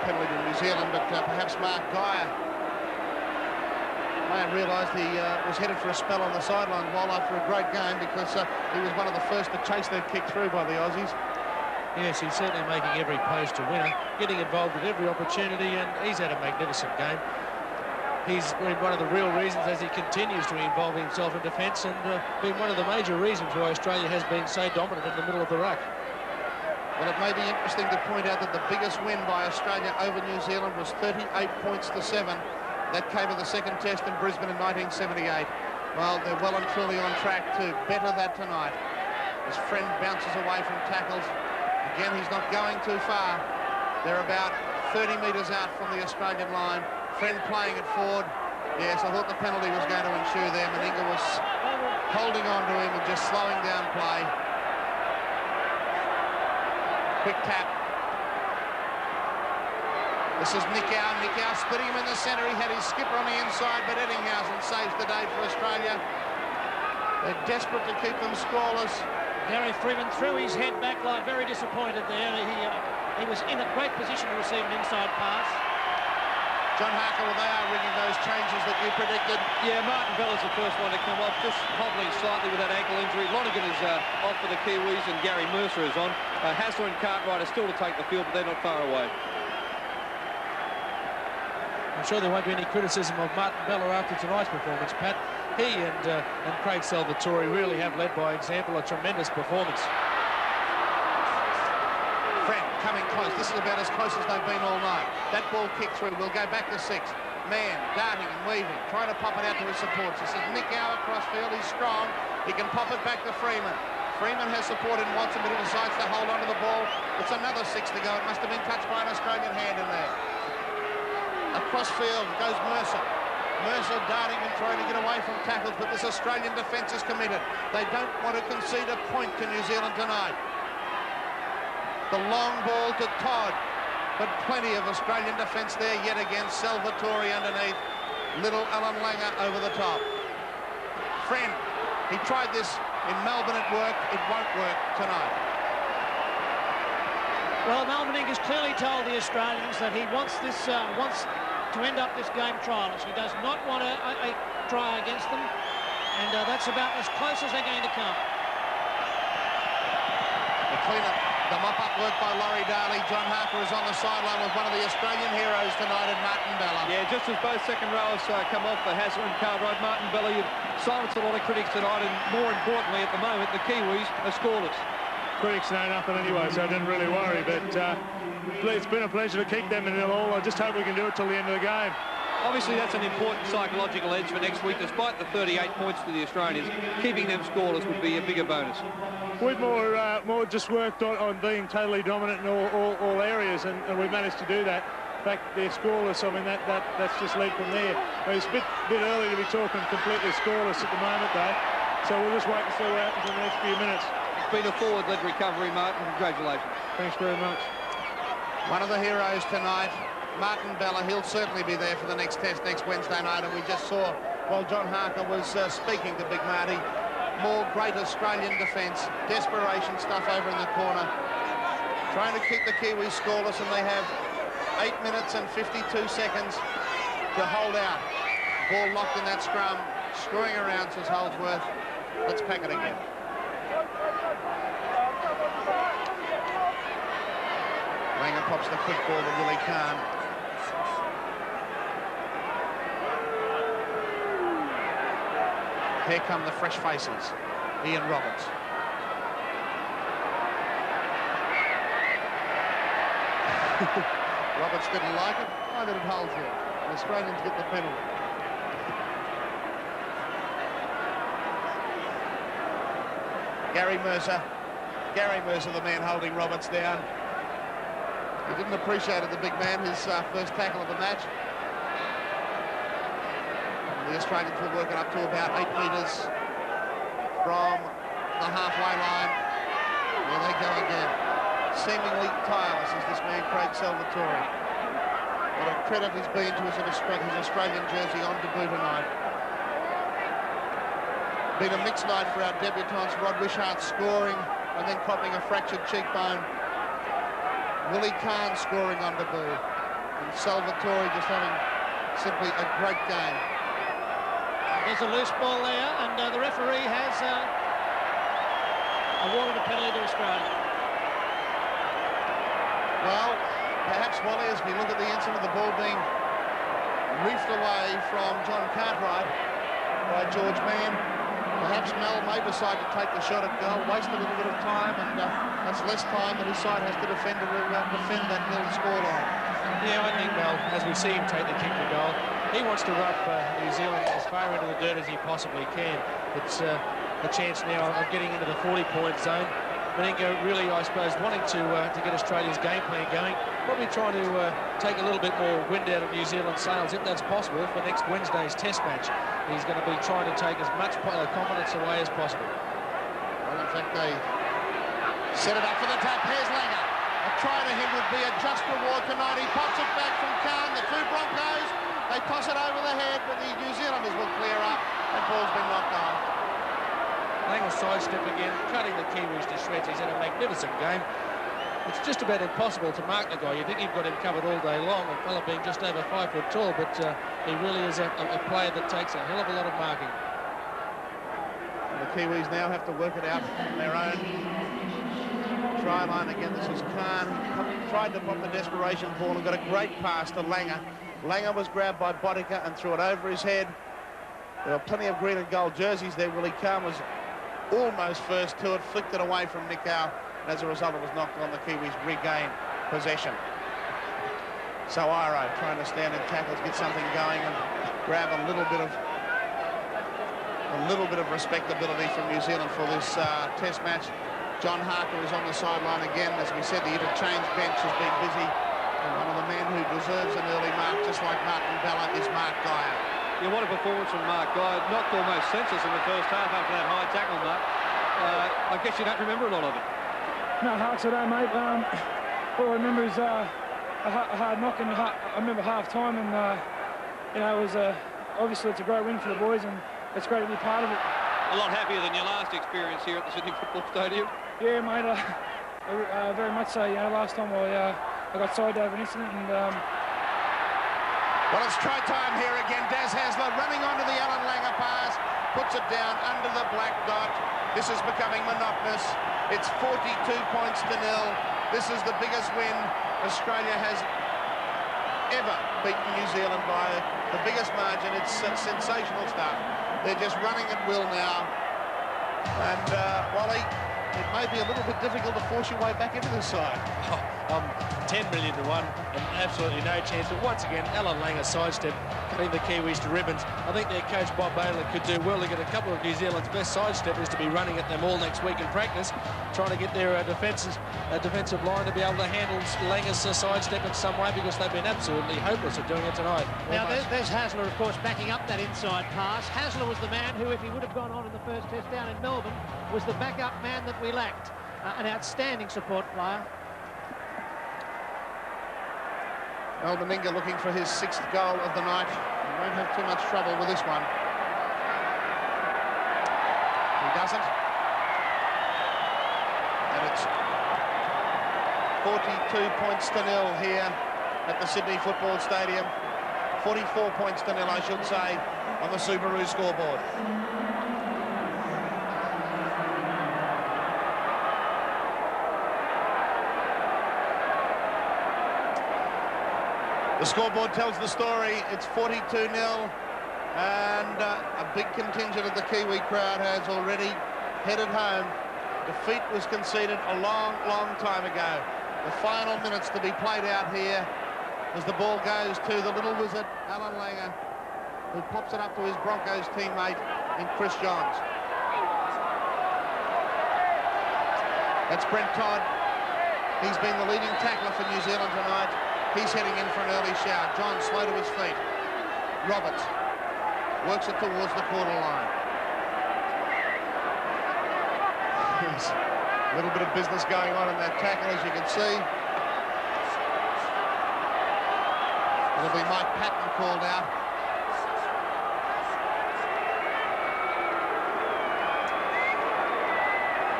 Penalty to New Zealand, but perhaps Mark Geyer may have realised he was headed for a spell on the sideline while after a great game, because he was one of the first to chase that kick through by the Aussies. Yes, he's certainly making every post a winner, getting involved at every opportunity, and he's had a magnificent game. He's been one of the real reasons as he continues to involve himself in defence, and been one of the major reasons why Australia has been so dominant in the middle of the ruck. Well, it may be interesting to point out that the biggest win by Australia over New Zealand was 38 points to 7. That came in the second test in Brisbane in 1978. Well, they're well and truly on track to better that tonight. His friend bounces away from tackles. Again, he's not going too far. They're about 30 metres out from the Australian line. Friend playing it forward. Yes, I thought the penalty was going to ensue there. Meninga was holding on to him and just slowing down play. Quick tap. This is Nicow. Nicow splitting him in the centre. He had his skipper on the inside, but Eddinghausen saves the day for Australia. They're desperate to keep them scoreless. Gary Freeman threw his head back like very disappointed there. He was in a great position to receive an inside pass. John Harker, well, they are ringing those changes that you predicted. Yeah, Martin Bella's the first one to come off, just hobbling slightly with that ankle injury. Lonergan is off for the Kiwis, and Gary Mercer is on. Hasler and Cartwright are still to take the field, but they're not far away. I'm sure there won't be any criticism of Martin Bella after tonight's performance, Pat. He and Craig Salvatore really have led by example, a tremendous performance. Friend coming close. This is about as close as they've been all night. That ball kicked through. We'll go back to 6. Mann darting and weaving, trying to pop it out to his supports. This is Nicow across field. He's strong. He can pop it back to Freeman. Freeman has support in Watson, but he decides to hold onto the ball. It's another 6 to go. It must have been touched by an Australian hand in there. Across field goes Mercer. Mercer darting and trying to get away from tackles, but this Australian defence is committed. They don't want to concede a point to New Zealand tonight. The long ball to Todd, but plenty of Australian defence there yet again. Salvatore underneath, little Alan Langer over the top. Friend, he tried this in Melbourne, it worked. It won't work tonight. Well, Mal Meninga's clearly told the Australians that he wants this, wants to end up this game trialless. He does not want a try against them, and that's about as close as they're going to come. The clean-up, the mop-up work by Laurie Darley. John Harker is on the sideline with one of the Australian heroes tonight in Martin Bella. Yeah, just as both second rowers come off for Hasler and Cartwright, Martin Bella, you've silenced a lot of critics tonight, and more importantly at the moment, the Kiwis are scoreless. Critics know nothing anyway, so I didn't really worry, but it's been a pleasure to kick them, and I just hope we can do it till the end of the game. Obviously, that's an important psychological edge for next week. Despite the 38 points to the Australians, keeping them scoreless would be a bigger bonus. We've more just worked on being totally dominant in all areas, and we've managed to do that. In fact, they're scoreless. I mean, that's just led from there. It's a bit early to be talking completely scoreless at the moment, though. So we'll just wait and see what happens in the next few minutes. It's been a forward-led recovery, Martin. Congratulations. Thanks very much. One of the heroes tonight, Martin Bella. He'll certainly be there for the next test next Wednesday night, and we just saw, while John Harker was speaking to Big Marty, more great Australian defence, desperation stuff over in the corner, trying to keep the Kiwis scoreless, and they have 8 minutes and 52 seconds to hold out. Ball locked in that scrum, screwing around, says Holdsworth. Let's pack it again. Langer pops the quick ball to Willie Kahn. Here come the fresh faces. Ian Roberts. Roberts didn't like it. Why did it hold here? The Australians get the penalty. Gary Mercer. Gary Mercer, the man holding Roberts down. He didn't appreciate it, the big man, his first tackle of the match. The Australians will work it up to about 8 metres from the halfway line. There they go again. Seemingly tireless is this man, Craig Salvatore. What a credit he's been to his Australian jersey on debut tonight. Been a mixed night for our debutants. Rod Wishart scoring and then copping a fractured cheekbone. Willie Kahn scoring on debut. And Salvatore just having simply a great game. There's a loose ball there, and the referee has awarded a penalty to Australia. Well, perhaps, Wally, as we look at the incident of the ball being reefed away from John Cartwright by George Mann, perhaps Mel may decide to take the shot at goal, waste a little bit of time, and that's less time that his side has to defend that nil scoreline. Yeah, I think Mel, as we see him take the kick to goal, he wants to rub New Zealand as far into the dirt as he possibly can. It's a chance now of getting into the 40-point zone. Meninga really, I suppose, wanting to get Australia's game plan going, probably trying to take a little bit more wind out of New Zealand's sails, if that's possible, for next Wednesday's Test match. He's going to be trying to take as much confidence away as possible. Well, in fact, they set it up for the tap. Here's Langer. A try to him would be a just reward tonight. He pops it back from Kahn. The two Broncos, they toss it over the head, but the New Zealanders will clear up, and ball's been knocked on. Langer sidestep again, cutting the Kiwis to shreds. He's had a magnificent game. It's just about impossible to mark the guy. You think you've got him covered all day long, a fella being just over 5 foot tall, but he really is a player that takes a hell of a lot of marking. And the Kiwis now have to work it out from their own try line again. This is Kahn. He tried to pop the desperation ball and got a great pass to Langer. Langer was grabbed by Botica and threw it over his head. There were plenty of green and gold jerseys there. Willie Kahn was almost first to it, flicked it away from Nikau, and as a result it was knocked on. The Kiwis regain possession. So Iro trying to stand in tackles, get something going and grab a little bit of respectability from New Zealand for this Test match. John Harker is on the sideline again. As we said, the interchange bench has been busy, and one of the men who deserves an early mark, just like Martin Bella, is Mark Geyer. Yeah, what a performance from Mark Geyer. Knocked almost senseless in the first half after that high tackle, Mark. I guess you don't remember a lot of it. No, Harks, I don't, mate. All I remember is a hard knock, and I remember half-time, and, you know, it was obviously it's a great win for the boys, and it's great to be part of it. A lot happier than your last experience here at the Sydney Football Stadium. Yeah, mate, very much so. You know, last time I got side over an incident, and well, it's try time here again. Daz Hasler running onto the Alan Langer pass, puts it down under the black dot. This is becoming monotonous. It's 42 points to nil. This is the biggest win Australia has ever beaten New Zealand by, the biggest margin. It's sensational stuff. They're just running at will now. And, Wally, it may be a little bit difficult to force your way back into this side. 10 million to 1 and absolutely no chance. But once again, Alan Langer sidestep, cutting the Kiwis to ribbons. I think their coach Bob Bailey could do well to get a couple of New Zealand's best sidesteppers to be running at them all next week in practice, trying to get their defensive line to be able to handle Langer's sidestep in some way, because they've been absolutely hopeless at doing it tonight. Now, there's Hasler, of course, backing up that inside pass. Hasler was the man who, if he would have gone on in the first test down in Melbourne, was the backup man that we lacked. An outstanding support player. Well, Meninga looking for his 6th goal of the night. He won't have too much trouble with this one. He doesn't. And it's 42 points to nil here at the Sydney Football Stadium. 44 points to nil, I should say, on the Subaru scoreboard. The scoreboard tells the story. It's 42-0, and a big contingent of the Kiwi crowd has already headed home. Defeat was conceded a long, long time ago. The final minutes to be played out here as the ball goes to the little wizard, Alan Langer, who pops it up to his Broncos teammate in Chris Johns. That's Brent Todd. He's been the leading tackler for New Zealand tonight. He's heading in for an early shout. John slow to his feet. Roberts works it towards the quarter line. There's a little bit of business going on in that tackle, as you can see. It'll be Mike Patton called out.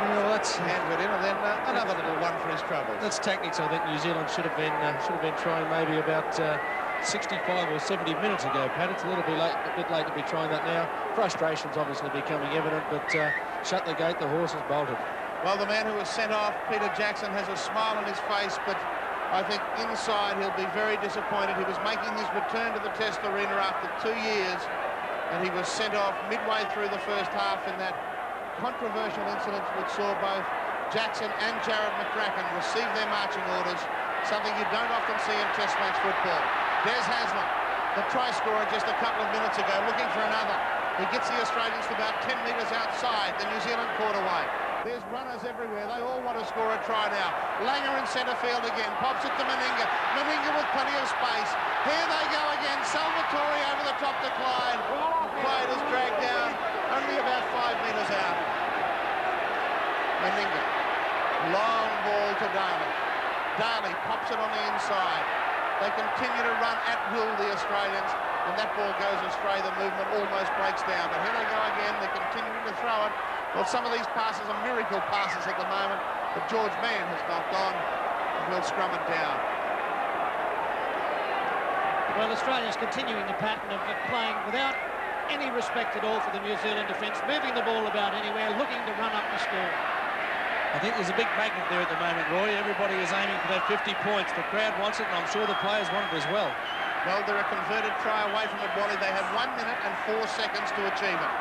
Well, that's Hand it in, and then another little one for his troubles. that's tactics. I think New Zealand should have been trying maybe about 65 or 70 minutes ago. Pat, it's a little bit late to be trying that now. Frustration's obviously becoming evident, but shut the gate, the horse has bolted. Well, the man who was sent off, Peter Jackson, has a smile on his face, but I think inside he'll be very disappointed. He was making his return to the Test arena after 2 years, and he was sent off midway through the first half in that controversial incident which saw both Jackson and Jared McCracken receive their marching orders, something you don't often see in Test match football. Des Haslam, the try scorer just a couple of minutes ago, looking for another. He gets the Australians to about 10 metres outside the New Zealand quarterway. There's runners everywhere. They all want to score a try now. Langer in centre field again. Pops it to Meninga. Meninga with plenty of space. Here they go again. Salvatore over the top to Clyde. Clyde is dragged down only about 5 metres out. Meninga. Long ball to Daly. Daly pops it on the inside. They continue to run at will, the Australians, and that ball goes astray. The movement almost breaks down. But here they go again. They're continuing to throw it. Well, some of these passes are miracle passes at the moment, but George Mann has knocked on and will scrum it down. Well, Australia's continuing the pattern of playing without any respect at all for the New Zealand defence, moving the ball about anywhere, looking to run up the score. I think there's a big magnet there at the moment, Roy. Everybody is aiming for that 50 points. The crowd wants it, and I'm sure the players want it as well. Well, they're a converted try away from it, Wally. They have 1 minute and 4 seconds to achieve it.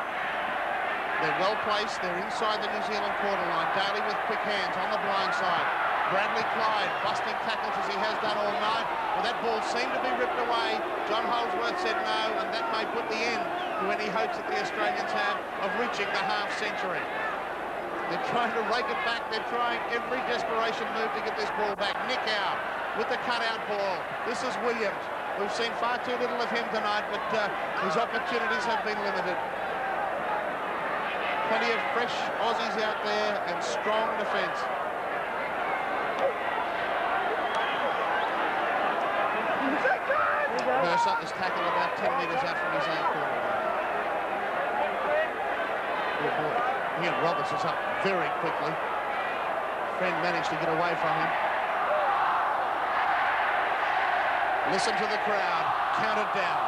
They're well placed. They're inside the New Zealand quarter line. Daly with quick hands on the blind side. Bradley Clyde busting tackles as he has done all night. Well, that ball seemed to be ripped away. John Holdsworth said no, and that may put the end to any hopes that the Australians have of reaching the half century. They're trying to rake it back. They're trying every desperation move to get this ball back. Nick out with the cutout ball. This is Williams. We've seen far too little of him tonight, but his opportunities have been limited. Plenty of fresh Aussies out there and strong defence. Mercer is tackled about 10 metres out from his own corner. Good boy. Ian Roberts is up very quickly. Friend managed to get away from him. Listen to the crowd. Count it down.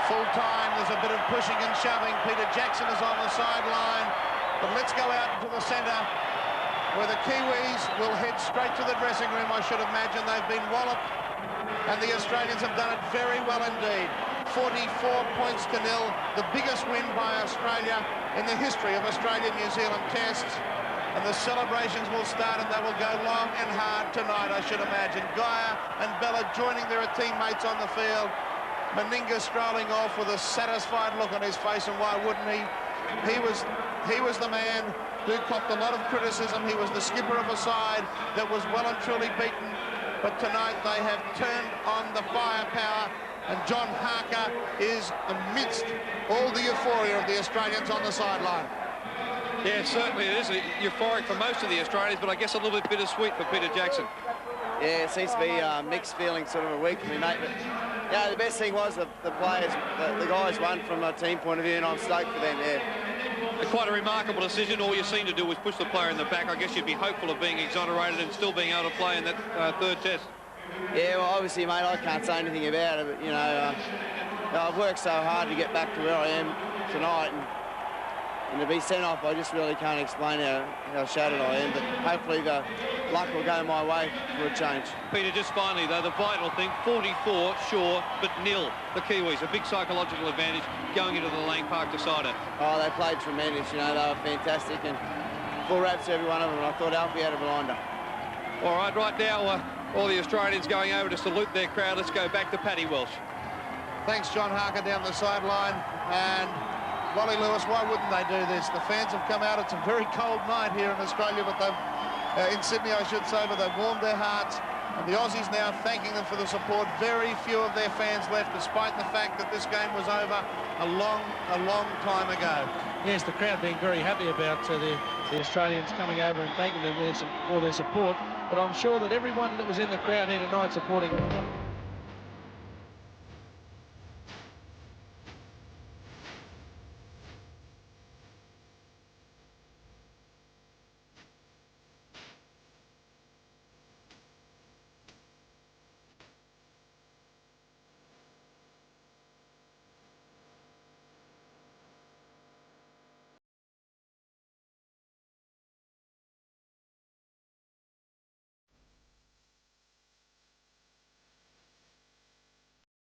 Full time, there's a bit of pushing and shoving. Peter Jackson is on the sideline. But let's go out into the centre where the Kiwis will head straight to the dressing room. I should imagine they've been walloped. And the Australians have done it very well indeed. 44 points to nil. The biggest win by Australia in the history of Australia-New Zealand tests. And the celebrations will start and they will go long and hard tonight, I should imagine. Gaia and Bella joining their teammates on the field. Meninga strolling off with a satisfied look on his face, and why wouldn't he? He was the man who copped a lot of criticism. He was the skipper of a side that was well and truly beaten. But tonight they have turned on the firepower, and John Harker is amidst all the euphoria of the Australians on the sideline. Yeah, certainly it is euphoric for most of the Australians, but I guess a little bit bittersweet for Peter Jackson. Yeah, it seems to be mixed feelings sort of a week for me, mate. But yeah, the best thing was the players, the guys won from a team point of view, and I'm stoked for them, yeah. Quite a remarkable decision. All you seem to do was push the player in the back. I guess you'd be hopeful of being exonerated and still being able to play in that third test. Yeah, well, obviously, mate, I can't say anything about it, but, you know, I've worked so hard to get back to where I am tonight, and to be sent off, I just really can't explain how shattered I am, but hopefully the luck will go my way for a change. Peter, just finally, though, the vital thing, 44, sure, but nil. The Kiwis, a big psychological advantage going into the Lang Park decider. Oh, they played tremendous, you know, they were fantastic, and full raps to every one of them, and I thought Alfie had a blinder. All right now, all the Australians going over to salute their crowd. Let's go back to Paddy Welsh. Thanks, John Harker, down the sideline, and Wally Lewis, why wouldn't they do this? The fans have come out. It's a very cold night here in Australia, but they've in Sydney, I should say, but they've warmed their hearts. And the Aussies now thanking them for the support. Very few of their fans left, despite the fact that this game was over a long time ago. Yes, the crowd being very happy about the Australians coming over and thanking them for their support. But I'm sure that everyone that was in the crowd here tonight supporting